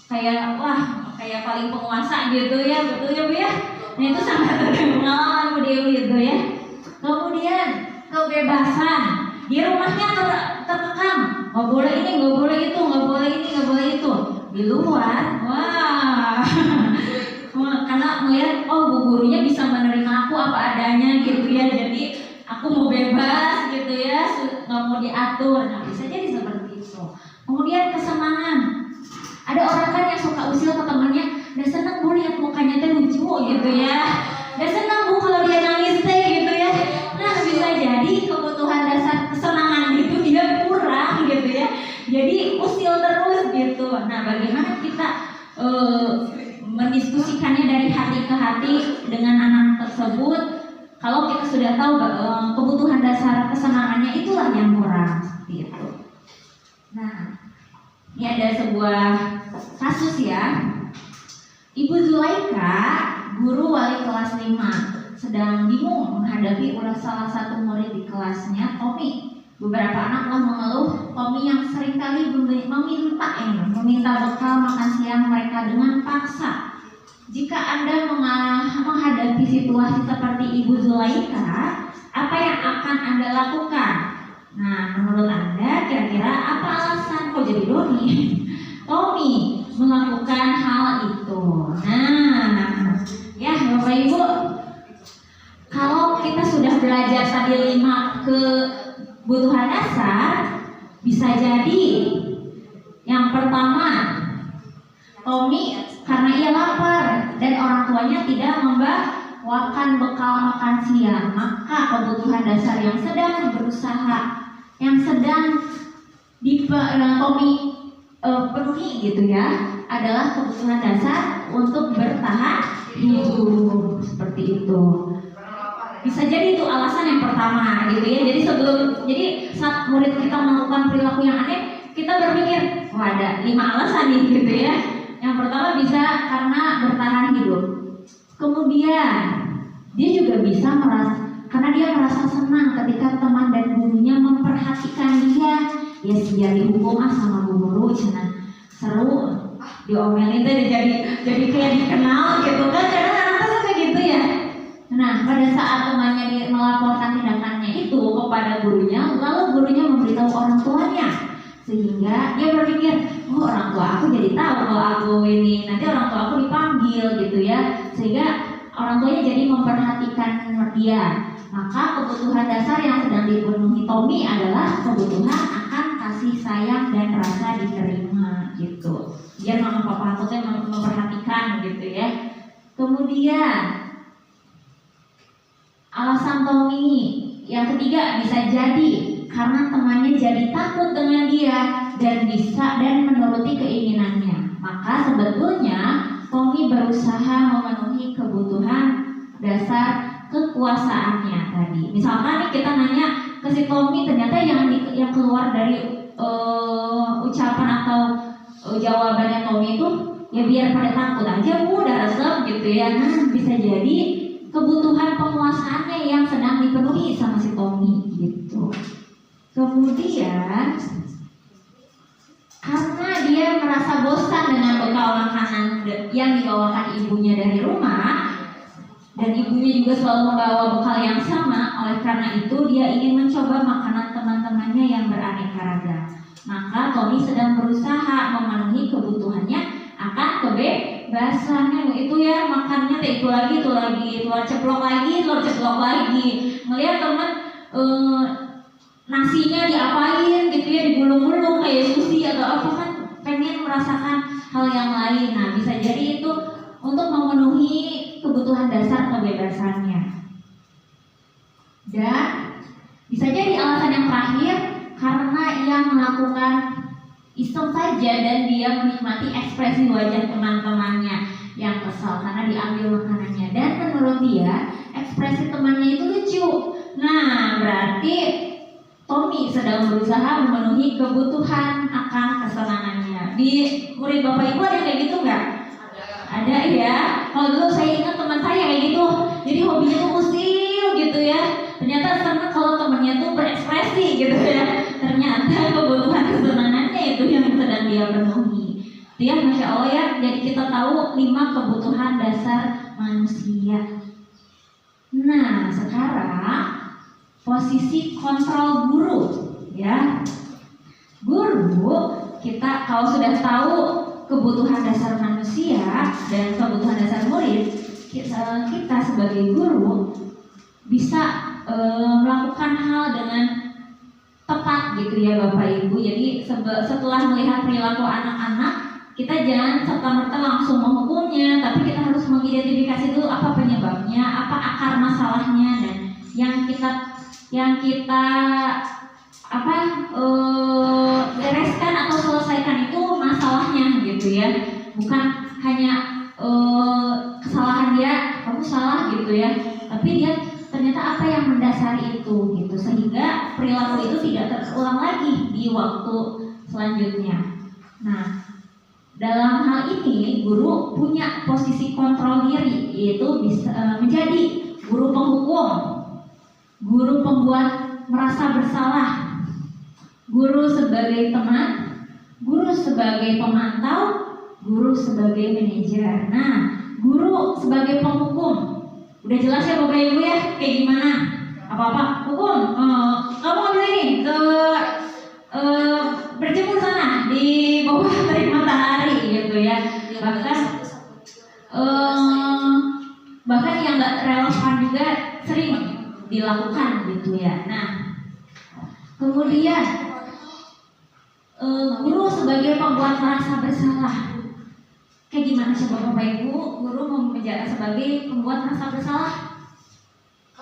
kayak paling penguasa gitu ya, betul ya Bu ya. Nah itu sangat pengalaman Bu Dewi gitu ya. Kemudian kebebasan, di rumahnya terkekang, nggak boleh ini, nggak boleh itu, nggak boleh ini, nggak boleh itu. Di luar, wah, karena melihat bu gurunya bisa menerima aku apa adanya gitu ya, jadi aku mau bebas gitu ya, nggak mau diatur. Nah bisa jadi seperti itu. Kemudian kesenangan, ada orang kan yang suka usil ke temannya, dan seneng Bu lihat mukanya teh lucu gitu ya, dan seneng Bu kalau dia nangis teh gitu ya. Nah bisa jadi kebutuhan dasar kesenangan itu dia kurang gitu ya, jadi usil terus gitu. Nah bagaimana kita mendiskusikannya dari hati ke hati dengan anak tersebut, kalau kita sudah tahu kebutuhan dasar kesenangannya itulah yang kurang seperti itu. Nah ini ada sebuah kasus ya, Ibu Zulaika, guru wali kelas 5, sedang bingung menghadapi ulah salah satu murid di kelasnya, Tommy. Beberapa anak telah mengeluh Tommy yang seringkali meminta bekal makan siang mereka dengan paksa. Jika Anda menghadapi situasi seperti Ibu Zulaika, apa yang akan Anda lakukan? Nah, menurut Anda kira-kira apa alasan kok jadi Tommy melakukan hal itu? Nah, ya Bapak Ibu, kalau kita sudah belajar tadi 5 kebutuhan dasar, bisa jadi yang pertama, Tommy karena ia lapar dan orang tuanya tidak membawakan bekal makan siang, maka kebutuhan dasar yang sedang Tommy penuhi gitu ya, adalah kebutuhan dasar untuk bertahan hidup, seperti itu. Bisa jadi itu alasan yang pertama gitu ya. Jadi saat murid kita melakukan perilaku yang aneh, kita berpikir, wah ada 5 alasan nih gitu ya. Yang pertama bisa karena bertahan hidup. Kemudian dia juga bisa karena dia merasa senang ketika teman dan gurunya memperhatikan dia. Ya biar dihukum sama bu guru, seru, diomelin itu jadi kayak dikenal gitu kan, karena anak-anak kayak gitu ya. Nah pada saat temannya melaporkan tindakannya itu kepada gurunya, lalu gurunya memberitahu orang tuanya, sehingga dia berpikir, oh orang tua aku jadi tahu kalau aku ini, nanti orang tua aku dipanggil gitu ya, sehingga orang tuanya jadi memperhatikan dia. Maka kebutuhan dasar yang sedang dipenuhi Tommy adalah kebutuhan akan kasih sayang dan rasa diterima gitu. Biar mama papa aku tuh memperhatikan gitu ya. Kemudian alasan Tommy yang ketiga bisa jadi karena temannya jadi takut dengan dia dan menuruti keinginannya. Maka sebetulnya Tommy berusaha memenuhi kebutuhan dasar kekuasaannya tadi. Misalkan nih kita nanya ke si Tommy, ternyata yang keluar dari ucapan atau jawabannya Tommy itu ya biar pada takut aja Bu, udah resep gitu ya. Nah, bisa jadi kebutuhan penguasaannya yang sedang dipenuhi sama si Tommy gitu. Kemudian karena dia merasa bosan dengan bekal makanan yang dibawakan ibunya dari rumah, dan ibunya juga selalu membawa bekal yang sama, oleh karena itu dia ingin mencoba makanan teman-temannya yang beraneka ragam. Maka Tommy sedang berusaha memenuhi kebutuhannya akan kebebasannya. Itu ya, makannya itu lagi, telur ceplok lagi. Ngelihat teman nasinya diapain gitu ya, digulung-gulung kayak sushi atau apa, kan pengen merasakan hal yang lain. Nah, bisa jadi itu untuk memenuhi kebutuhan dasar kebebasannya. Dan bisa jadi alasan yang terakhir karena ia melakukan iseng saja dan dia menikmati ekspresi wajah teman-temannya yang kesal karena diambil makanannya, dan menurut dia ekspresi temannya itu lucu. Nah, berarti Tommy sedang berusaha memenuhi kebutuhan akan kesenangannya. Di murid Bapak Ibu ada kayak gitu nggak? Ada ya. Kalau dulu saya ingat teman saya kayak gitu. Jadi hobinya tuh usil gitu ya. Ternyata senang kalau temannya tuh berekspresi gitu ya. Ternyata kebutuhan kesenangannya itu yang sedang dia penuhi. Dia Masya Allah ya. Jadi kita tahu 5 kebutuhan dasar manusia. Nah, sekarang posisi kontrol guru ya. Guru, kita kalau sudah tahu kebutuhan dasar manusia dan kebutuhan dasar murid, kita sebagai guru bisa melakukan hal dengan tepat gitu ya Bapak Ibu. Jadi setelah melihat perilaku anak-anak, kita jangan serta-merta langsung menghukumnya, tapi kita harus mengidentifikasi dulu apa penyebabnya, apa akar masalahnya, dan yang kita bereskan atau selesaikan itu masalahnya gitu ya, bukan hanya kesalahan dia, kamu salah gitu ya, tapi dia ternyata apa yang mendasari itu gitu, sehingga perilaku itu tidak terulang lagi di waktu selanjutnya. Nah, dalam hal ini guru punya posisi kontrol diri, yaitu bisa menjadi guru penghukum, guru pembuat merasa bersalah, guru sebagai teman, guru sebagai pemantau, guru sebagai manajer. Nah, guru sebagai penghukum. Udah jelas ya Bapak Ibu ya, kayak gimana? Apa-apa? Hukum. Kamu ambil ini ke berjemur sana di bawah terik matahari gitu ya. Bahkan yang nggak relevan juga sering dilakukan gitu ya. Nah, kemudian guru sebagai pembuat merasa bersalah. Kayak gimana sih Bapak Ibu, guru mau menjadi sebagai pembuat merasa bersalah?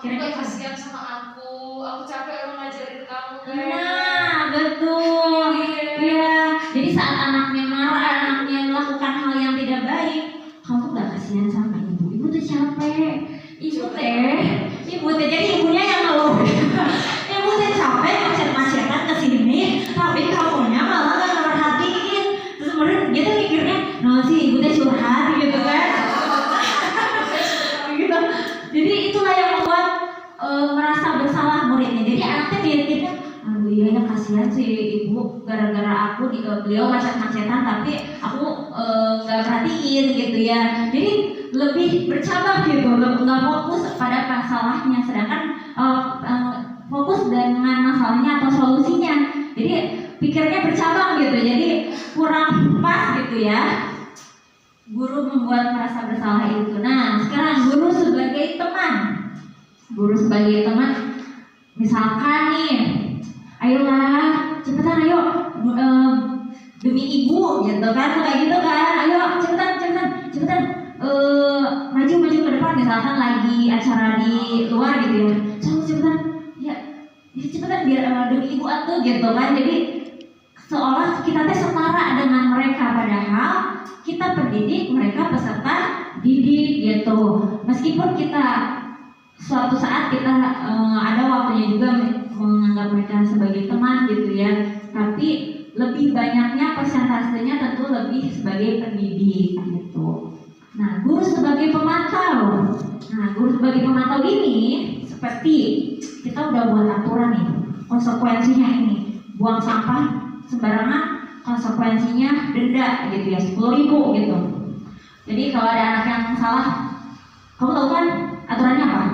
Kira-kira kasihan sama aku capek ngajarin kamu. Nah, betul. Iya. Jadi saat anaknya marah, anaknya melakukan hal yang tidak baik, kamu nggak kasihan sama ibu. Ibu tuh capek. Ibu teh jadi ibunya yang ngeluh. Ibu teh capek macet-macetan kesini, tapi kamunya malah nggak merhatiin. Terus kemudian dia tuh mikirnya, no sih ibu teh curhat gitu kan. Gitu. Jadi itulah yang membuat merasa bersalah muridnya. Jadi anaknya mikirnya, aduh iya kasihan sih ibu, gara-gara aku beliau macet-macetan, tapi aku nggak perhatiin gitu ya. Jadi lebih bercabang gitu, nggak fokus pada masalahnya, sedangkan fokus dengan masalahnya atau solusinya. Jadi pikirnya bercabang gitu, jadi kurang pas gitu ya. Guru membuat merasa bersalah itu. Nah, sekarang guru sebagai teman. Guru sebagai teman, misalkan nih, ayolah cepetan ayo demi ibu gitu kan, kayak gitu kan, ayo cepetan maju ke depan, misalkan lagi acara di luar gitu ya, cepetan ya cepetan biar demi ibu atuh gitu kan. Jadi seolah kita teh setara dengan mereka, padahal kita pendidik, mereka peserta didik gitu. Meskipun kita suatu saat kita ada waktunya juga menganggap mereka sebagai teman gitu ya, tapi lebih banyaknya persentasenya tentu lebih sebagai pendidik. Nah, guru sebagai pemantau. Nah, guru sebagai pemantau ini seperti kita udah buat aturan nih, konsekuensinya ini buang sampah sembarangan, konsekuensinya denda gitu ya 10.000 gitu. Jadi kalau ada anak yang salah, kamu tahu kan aturannya apa?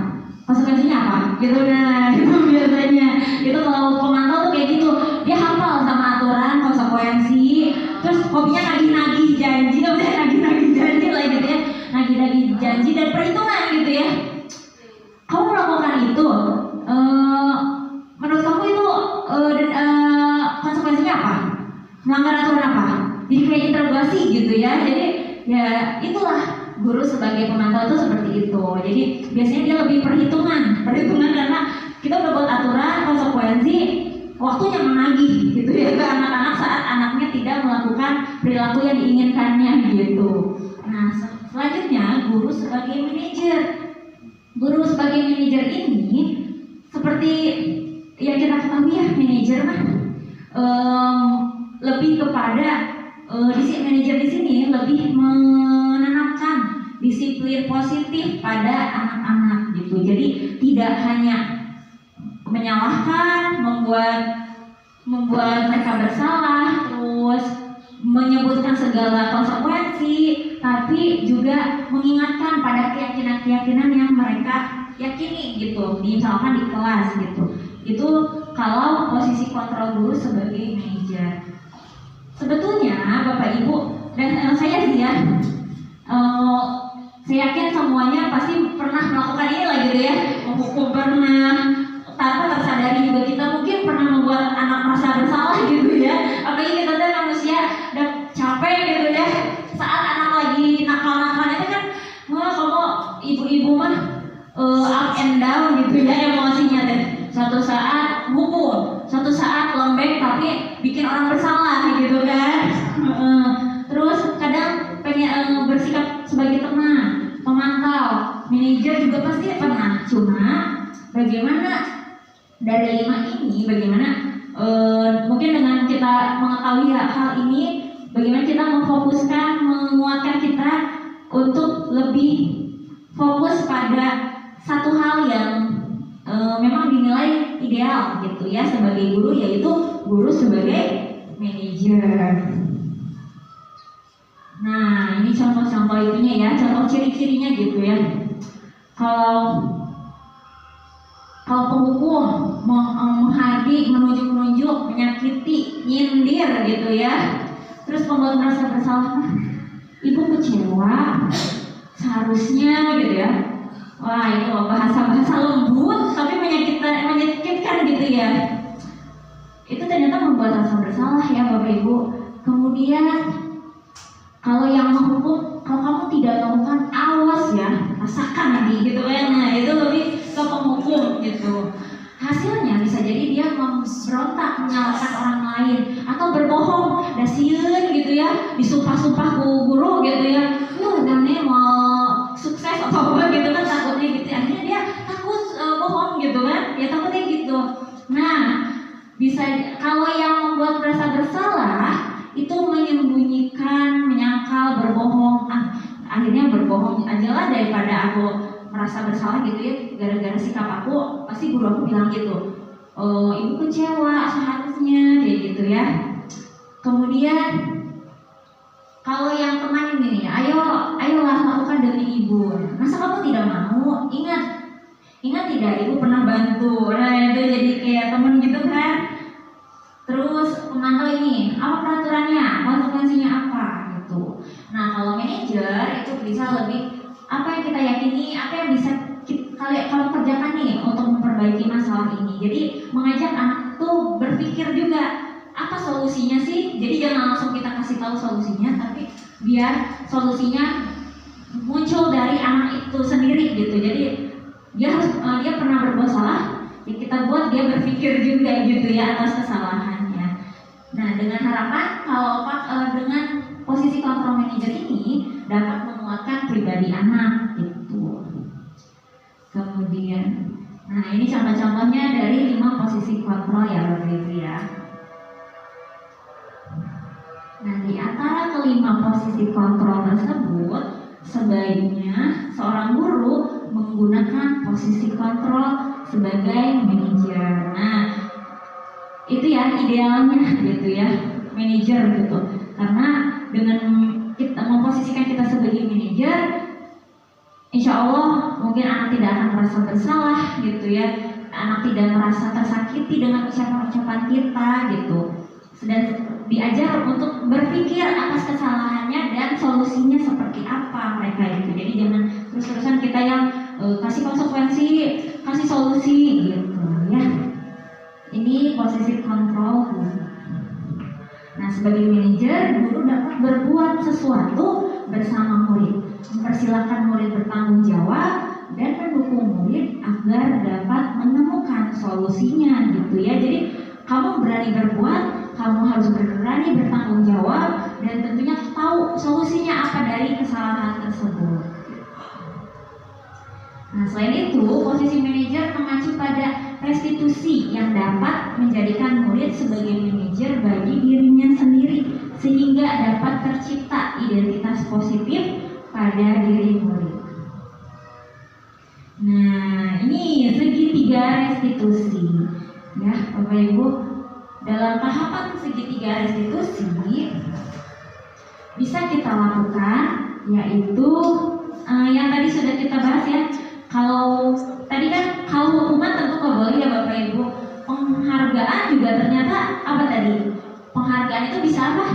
Konsekuensinya apa? Gitu. Nah, itu biasanya itu kalau pemantau tuh kayak gitu, dia hafal sama aturan, konsekuensi, terus hobinya nagih-nagih janji, nagih-nagih janji lah gitu ya, nagih-nagih janji dan perhitungan gitu ya. Kamu melakukan itu, menurut kamu itu konsekuensinya apa? Melanggar aturan apa? Jadi kayak interogasi gitu ya. Jadi ya itulah guru sebagai pemantau itu seperti itu. Jadi biasanya dia lebih perhitungan karena kita udah buat aturan, konsekuensi, waktunya menagih gitu ya ke anak-anak saat anaknya tidak melakukan perilaku yang diinginkannya gitu. Nah, selanjutnya guru sebagai manajer. Guru sebagai manajer ini seperti yang kita ketahui ya, manajer mah lebih kepada manajer di sini lebih menanamkan disiplin positif pada anak-anak gitu. Jadi tidak hanya menyalahkan, membuat mereka bersalah, terus menyebutkan segala konsekuensi, tapi juga mengingatkan pada keyakinan-keyakinan yang mereka yakini gitu, misalkan di kelas gitu. Itu kalau posisi kontrol guru sebagai manajer. Sebetulnya Bapak Ibu dan saya sih ya, saya yakin semuanya pasti pernah melakukan ini lah gitu ya, menghukum pernah, tanpa tersadari juga kita mungkin pernah membuat anak merasa bersalah gitu ya. Apalagi kita tuh manusia dan capek gitu ya, saat anak lagi nakal-nakal itu kan, wah kamu ibu-ibu mah up and down gitu ya emosinya deh. Suatu saat mukul, suatu saat lembek tapi bikin orang bersalah gitu kan. Terus kadang pengen bersikap sebagai teman, pemantau, manajer juga pasti pernah. Cuma bagaimana dari 5 ini, bagaimana mungkin dengan kita mengetahui hal ini, bagaimana kita memfokuskan, menguatkan kita untuk lebih fokus pada satu hal yang memang dinilai ideal gitu ya sebagai guru, yaitu guru sebagai manajer. Nah, ini contoh-contoh itunya ya, contoh ciri-cirinya gitu ya. Kalau penghukum menghardik, menunjuk-nunjuk, menyakiti, nyindir gitu ya, terus membuat merasa bersalah, ibu kecewa, seharusnya gitu ya. Wah, itu bahasa-bahasa lembut tapi menyakitkan gitu ya. Itu ternyata membuat rasa bersalah ya Bapak Ibu. Kemudian kalau yang menghukum, kalau kamu tidak melakukan, awas ya, rasakan nanti gitu kan. Nah, itu lebih ke penghukum gitu. Hasilnya bisa jadi dia memberontak, menyalahkan orang lain atau berbohong, dasiun gitu ya, disumpah-sumpah ke guru gitu ya. Dannya mau sukses atau apa gitu kan, takutnya gitu. Akhirnya dia takut bohong gitu kan. Ya takutnya gitu. Nah, bisa kalau yang membuat merasa bersalah itu menyembunyikan, menyangkal, berbohong. Akhirnya berbohong aja lah daripada aku merasa bersalah gitu ya gara-gara sikap aku. Pasti guru aku bilang gitu, ibu kecewa seharusnya kayak gitu ya. Kemudian kalau yang teman ini, ayolah lakukan demi ibu. Masa kamu tidak mau? Ingat tidak ibu pernah bantu. Nah, itu jadi kayak teman gitu kan. Terus pemantau ini, apa peraturannya, konsekuensinya apa gitu. Nah, kalau manajer itu bisa lebih apa yang kita yakini, apa yang bisa kalau kerjakan nih untuk memperbaiki masalah ini. Jadi mengajak anak tuh berpikir juga apa solusinya sih. Jadi jangan langsung kita kasih tahu solusinya, tapi biar solusinya muncul dari anak itu sendiri gitu. Jadi dia pernah berbuat salah, ya kita buat dia berpikir juga gitu ya atas kesalahannya. Nah, dengan harapan kalau dengan posisi kontrol manager ini dapat menguatkan pribadi anak gitu. Kemudian, nah ini contoh-contohnya dari 5 posisi kontrol ya Bapak Ibu ya. Nah, di antara kelima posisi kontrol tersebut sebaiknya seorang guru menggunakan posisi kontrol sebagai manajer. Nah, itu ya idealnya gitu ya, manajer gitu. Karena dengan kita memposisikan kita sebagai manajer, insya Allah mungkin anak tidak akan merasa bersalah gitu ya, anak tidak merasa tersakiti dengan ucapan-ucapan kita gitu, dan diajar untuk berpikir atas kesalahannya dan solusinya seperti apa mereka itu. Jadi jangan terus-terusan kita yang kasih konsekuensi, kasih solusi gitu ya. Ini posisi kontrol guru. Nah, sebagai manajer, guru dapat berbuat sesuatu bersama murid, mempersilahkan murid bertanggung jawab dan mendukung murid agar dapat menemukan solusinya gitu ya. Jadi kamu berani berbuat, kamu harus berani bertanggung jawab dan tentunya tahu solusinya apa dari kesalahan tersebut. Nah, selain itu, posisi manajer mengacu pada restitusi yang dapat menjadikan murid sebagai manajer bagi dirinya sendiri sehingga dapat tercipta identitas positif pada diri murid. Nah, ini segitiga restitusi. Ya, Bapak Ibu, dalam tahapan segitiga restitusi bisa kita lakukan yaitu yang tadi sudah kita bahas ya. Kalau tadi kan kalau hukuman tentu nggak boleh ya Bapak Ibu. Penghargaan juga ternyata apa tadi? Penghargaan itu bisa apa?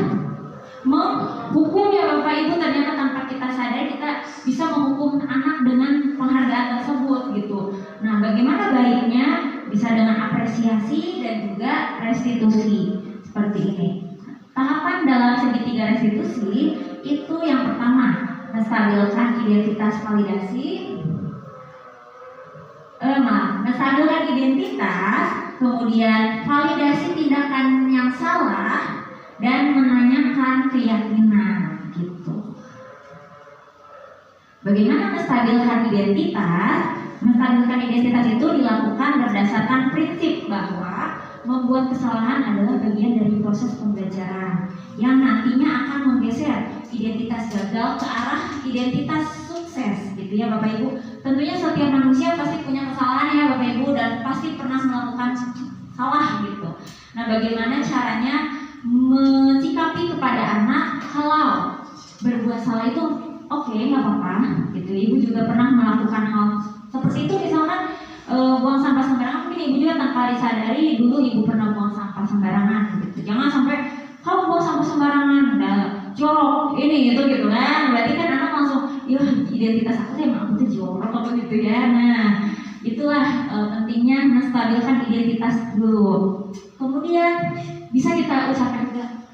Menghukum ya Bapak Ibu, ternyata tanpa kita sadar kita bisa menghukum anak dengan penghargaan tersebut gitu. Nah, bagaimana baiknya? Bisa dengan apresiasi dan juga restitusi seperti ini. Tahapan dalam segitiga restitusi itu yang pertama, menstabilkan identitas validasi. Menstabilkan identitas, kemudian validasi tindakan yang salah dan menanyakan keyakinan gitu. Bagaimana menstabilkan identitas? Menstabilkan identitas itu dilakukan berdasarkan prinsip bahwa membuat kesalahan adalah bagian dari proses pembelajaran yang nantinya akan menggeser identitas gagal ke arah identitas sukses gitu ya Bapak Ibu. Tentunya setiap manusia pasti punya kesalahan ya Bapak Ibu dan pasti pernah melakukan salah gitu. Nah, bagaimana caranya mensikapi kepada anak kalau berbuat salah itu oke, nggak apa-apa gitu. Ibu juga pernah melakukan hal seperti itu, misalkan buang sampah sembarangan, mungkin ibu juga tanpa disadari dulu ibu pernah buang sampah sembarangan gitu. Jangan sampai kamu buang sampah sembarangan, udah jorok ini gitu kan. Berarti kan anak langsung, ya identitas aku tuh emang aku tuh jorok apa gitu ya. Nah, itulah pentingnya menstabilkan identitas dulu. Kemudian bisa kita ucapkan juga,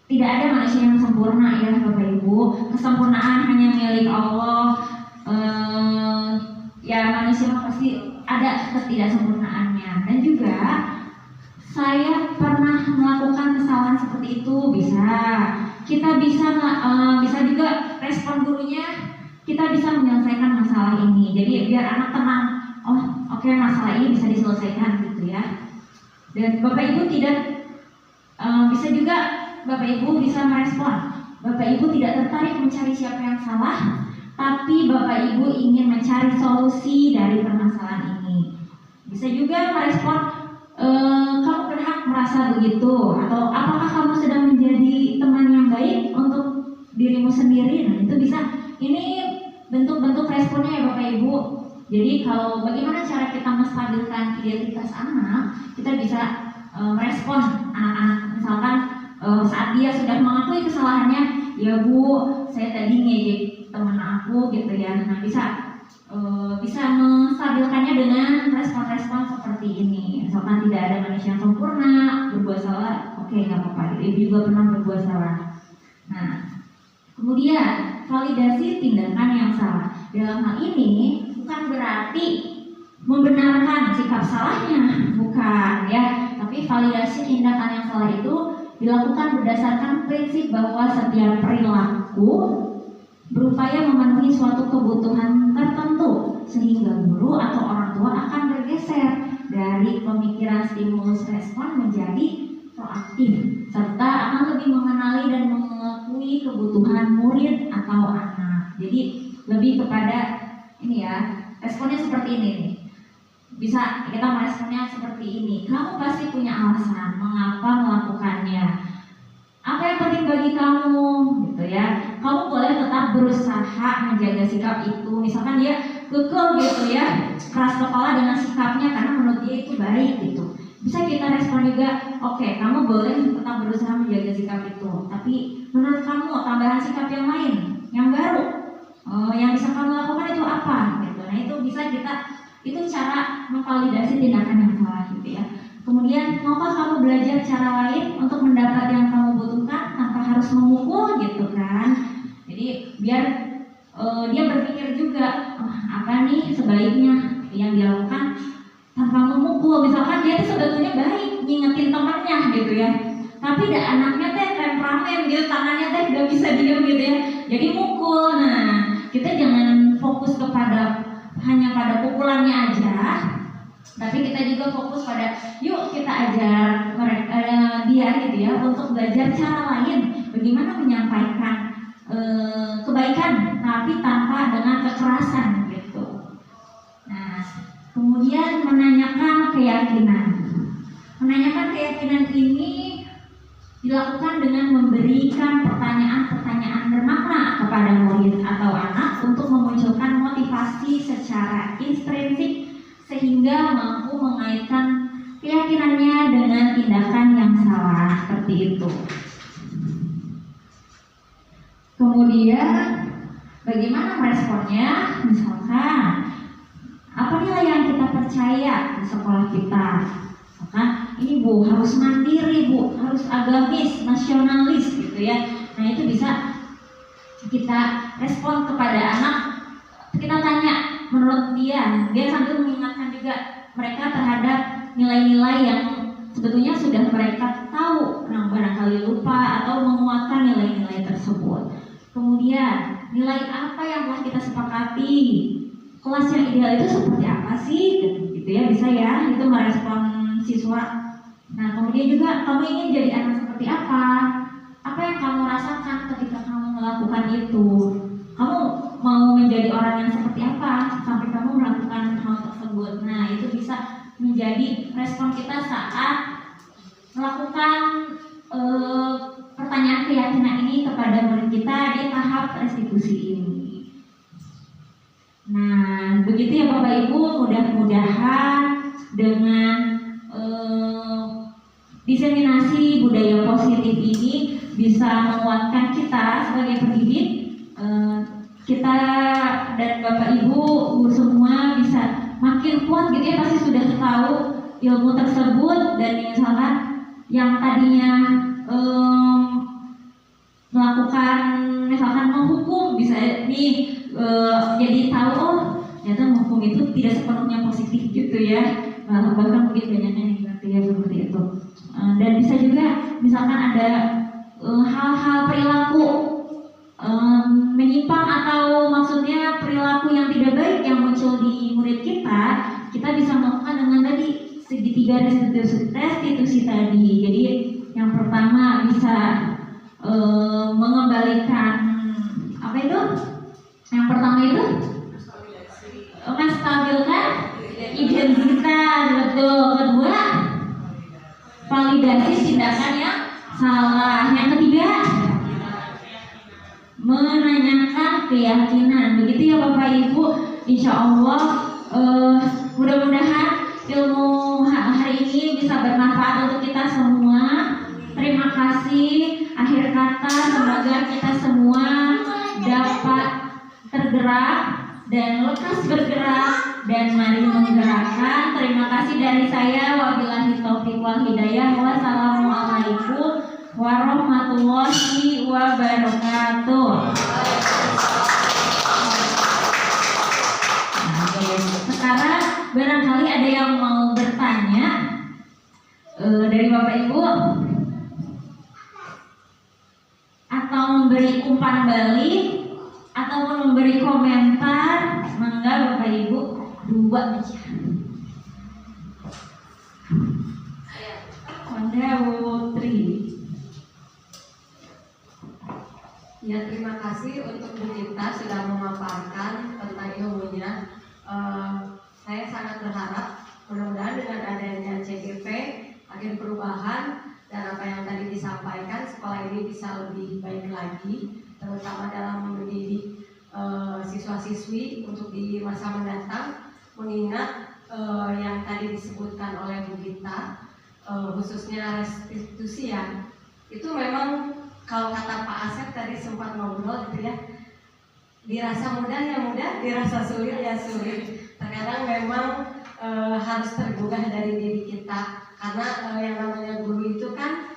tidak ada manusia yang sempurna ya Bapak Ibu. Kesempurnaan hanya milik Allah. Ya manusia pasti ada ketidaksempurnaannya. Dan juga saya pernah melakukan kesalahan seperti itu, bisa. Kita bisa juga respon gurunya, kita bisa menyelesaikan masalah ini. Jadi biar anak tenang, oh oke, masalah ini bisa diselesaikan gitu ya. Dan Bapak Ibu tidak bisa juga Bapak Ibu bisa merespon. Bapak Ibu tidak tertarik mencari siapa yang salah, tapi Bapak Ibu ingin mencari solusi dari permasalahan ini. Bisa juga merespon, kamu berhak merasa begitu, atau apakah kamu sedang menjadi teman yang baik untuk dirimu sendiri. Nah, itu bisa. Ini bentuk-bentuk responnya ya Bapak Ibu. Jadi kalau bagaimana cara kita menstabilkan identitas anak, kita bisa merespon anak-anak. Misalkan saat dia sudah mengakui kesalahannya, ya Bu, saya tadi ngejek teman aku gitu ya. Nah, bisa menstabilkannya dengan respon-respon seperti ini. Misalkan tidak ada manusia yang sempurna, berbuat salah, oke, nggak apa-apa. Ibu juga pernah berbuat salah. Nah, kemudian validasi tindakan yang salah. Dalam hal ini bukan berarti membenarkan sikap salahnya, bukan ya. Tapi validasi tindakan yang salah itu dilakukan berdasarkan prinsip bahwa setiap perilaku berupaya memenuhi suatu kebutuhan tertentu, sehingga guru atau orang tua akan bergeser dari pemikiran stimulus respon menjadi proaktif, serta akan lebih mengenali dan mengakui kebutuhan murid atau anak. Jadi lebih kepada ini ya, responnya seperti ini nih. Bisa kita meresponnya seperti ini. Kamu pasti punya alasan mengapa melakukannya. Apa yang penting bagi kamu, gitu ya. Kamu boleh tetap berusaha menjaga sikap itu. Misalkan dia kekeh gitu ya, keras kepala dengan sikapnya karena menurut dia itu baik gitu. Bisa kita respon juga, oke, kamu boleh tetap berusaha menjaga sikap itu. Tapi menurut kamu tambahan sikap yang lain, yang baru, yang bisa kamu lakukan itu apa? Gitu. Nah itu bisa kita, itu cara memvalidasi tindakan yang salah gitu ya. Kemudian maukah kamu belajar cara lain untuk mendapat yang kamu butuhkan tanpa harus memukul gitu kan? Jadi biar dia berpikir juga apa nih sebaiknya yang dilakukan tanpa memukul. Misalkan dia tuh sebetulnya baik ngingetin temannya gitu ya, tapi anaknya teh temperamen gitu, tangannya teh gak bisa diem gitu ya, jadi mukul. Nah kita jangan fokus hanya pada pukulannya aja, tapi kita juga fokus pada yuk kita ajar mereka dia gitu ya untuk belajar cara lain bagaimana menyampaikan kebaikan tapi tanpa dengan kekerasan gitu. Nah kemudian menanyakan keyakinan. Menanyakan keyakinan ini dilakukan dengan memberikan pertanyaan-pertanyaan bermakna kepada murid atau anak untuk memunculkan motivasi secara intrinsik sehingga mampu mengaitkan keyakinannya dengan tindakan yang salah seperti itu. Kemudian bagaimana meresponnya? Misalkan apa nilai yang kita percaya di sekolah kita? Misalkan ini Bu harus mandiri, Bu harus agamis, nasionalis gitu ya. Nah itu bisa kita respon kepada anak. Kita tanya menurut dia sambil mengingatkan juga mereka terhadap nilai-nilai yang sebetulnya sudah mereka tahu, nah barangkali lupa atau menguatkan nilai-nilai tersebut. Kemudian nilai apa yang telah kita sepakati, kelas yang ideal itu seperti apa sih, gitu ya, bisa ya itu merespon siswa. Nah kemudian juga kamu ingin jadi anak seperti apa yang kamu rasakan ketika kamu melakukan itu, kamu mau menjadi orang yang seperti apa sampai kamu melakukan hal tersebut. Nah itu bisa menjadi respon kita saat melakukan pertanyaan keyakinan ini kepada murid kita di tahap restitusi ini. Nah begitu ya Bapak Ibu, mudah-mudahan dengan diseminasi budaya positif ini bisa menguatkan kita sebagai pendidik. Kita dan Bapak Ibu semua bisa makin kuat gitu ya, pasti sudah tahu ilmu tersebut. Dan misalkan yang tadinya melakukan misalkan menghukum bisa jadi tahu ternyata menghukum itu tidak sepenuhnya positif gitu ya, bahkan mungkin banyak yang ngerti ya seperti itu. Dan bisa juga misalkan ada hal-hal perilaku menyimpang atau maksudnya perilaku yang tidak baik yang muncul di murid kita bisa melakukan dengan tadi segitiga restitusi tadi. Jadi yang pertama bisa mengembalikan apa itu? Yang pertama itu menstabilkan identitas, betul. Kedua, validasi tindakan yang salah. Yang ketiga, menanyakan keyakinan. Begitu ya Bapak Ibu. Insya Allah mudah-mudahan ilmu hari ini bisa bermanfaat untuk kita semua. Terima kasih. Akhir kata semoga kita semua dapat tergerak dan lekas bergerak dan mari menggerakkan. Terima kasih dari saya. Wabillahi taufiq wal hidayah. Wassalamualaikum warahmatullahi wabarakatuh. Sekarang barangkali ada yang mau bertanya dari Bapak Ibu atau memberi umpan balik atau memberi komentar. Mangga Bapak Ibu, dua aja. Mangga Putri. Ya, terima kasih untuk Bu Cinta sudah memaparkan tentang ilmunya. Saya sangat berharap mudah-mudahan dengan adanya CGP, agen perubahan, dan apa yang tadi disampaikan, sekolah ini bisa lebih baik lagi, terutama dalam mendidik siswa-siswi untuk di masa mendatang, mengingat yang tadi disebutkan oleh Bu Gita, khususnya restitusi ya, itu memang kalau kata Pak Asep tadi sempat ngobrol gitu ya, dirasa mudah ya mudah, dirasa sulit ya sulit. Terkadang memang harus tergugah dari diri kita, karena yang namanya guru itu kan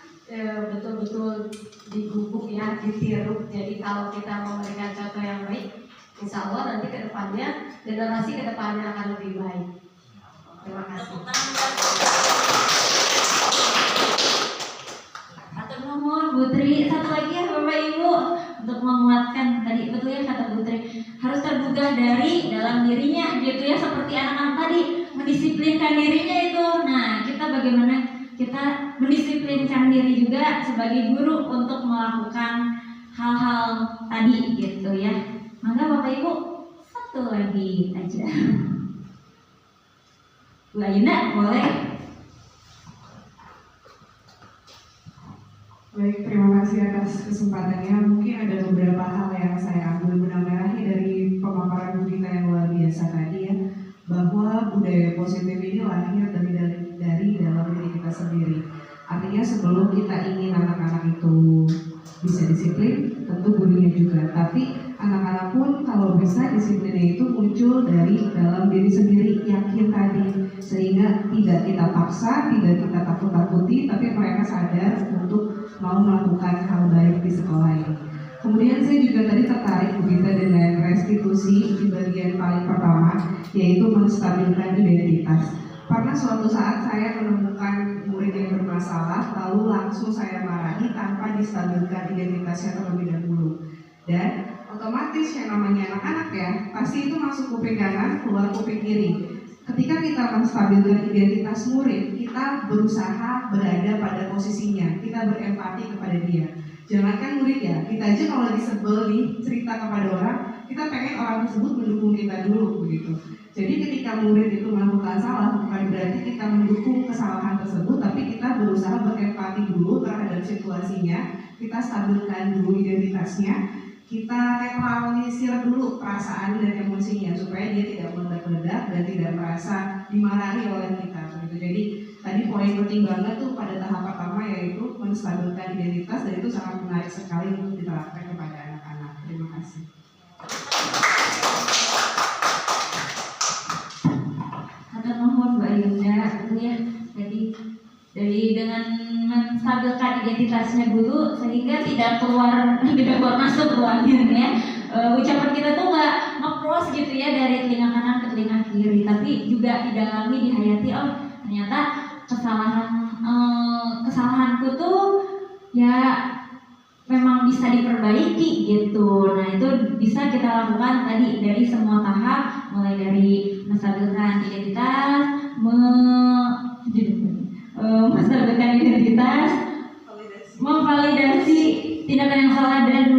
betul-betul digubuk ya, ditiru. Jadi kalau kita memberikan contoh yang baik, insya Allah nanti kedepannya, generasi kedepannya akan lebih baik. Terima kasih. Atur nuhun Bu Tri. Satu lagi ya Bapak Ibu, untuk menguatkan tadi betul ya kata Bu Tri, harus tergugah dari dalam dirinya gitu ya, seperti anak-anak tadi mendisiplinkan dirinya itu. Nah, kita bagaimana kita mendisiplinkan diri juga sebagai guru untuk melakukan hal-hal tadi gitu ya. Maka Bapak Ibu, satu lagi aja. Bu Ayunda boleh. Baik, terima kasih atas kesempatannya. Mungkin ada beberapa hal yang saya ambil benang merahnya dari pemaparan Bu Gita yang luar biasa tadi ya, bahwa budaya positif ini lahir dari dalam diri kita sendiri. Artinya sebelum kita ingin anak-anak itu bisa disiplin, tentu gurunya juga. Tapi anak-anak pun kalau bisa disiplinnya itu muncul dari dalam diri sendiri, yakin tadi, sehingga tidak kita paksa, tidak kita takut-takuti, tapi mereka sadar untuk mau melakukan hal baik di sekolah ini. Kemudian saya juga tadi tertarik Bu Gita dengan restitusi di bagian paling pertama, yaitu menstabilkan identitas. Karena suatu saat saya menemukan murid yang bermasalah, lalu langsung saya marahi tanpa distabilkan identitasnya terlebih dahulu. Dan otomatis yang namanya anak-anak ya, pasti itu masuk kuping kanan, keluar kuping kiri. Ketika kita menstabilkan identitas murid, kita berusaha berada pada posisinya, kita berempati kepada dia. Jangankan murid ya, kita aja kalau lagi sebel nih cerita kepada orang, kita pengen orang tersebut mendukung kita dulu begitu. Jadi ketika murid itu melakukan salah, bukan berarti kita mendukung kesalahan tersebut, tapi kita berusaha berempati dulu terhadap situasinya, kita stabilkan dulu identitasnya, kita netralisir dulu perasaan dan emosinya supaya dia tidak meledak-ledak dan tidak merasa dimarahi oleh kita begitu. Jadi tadi poin penting banget tuh pada tahap pertama, yaitu menstabilkan identitas, dan itu sangat menarik sekali untuk diterapkan kepada anak-anak. Terima kasih. Atur nuhun Bu Ayunda, itu ya. Jadi dari dengan menstabilkan identitasnya dulu sehingga tidak keluar masuk ruangnya ya. Ucapan kita tuh nggak nge-cross gitu ya dari telinga kanan ke telinga kiri, tapi juga didalami, dihayati, oh ternyata kesalahanku tuh ya memang bisa diperbaiki gitu. Nah itu bisa kita lakukan tadi dari semua tahap, mulai dari menstabilkan identitas, menstabilkan identitas, memvalidasi tindakan yang salah dan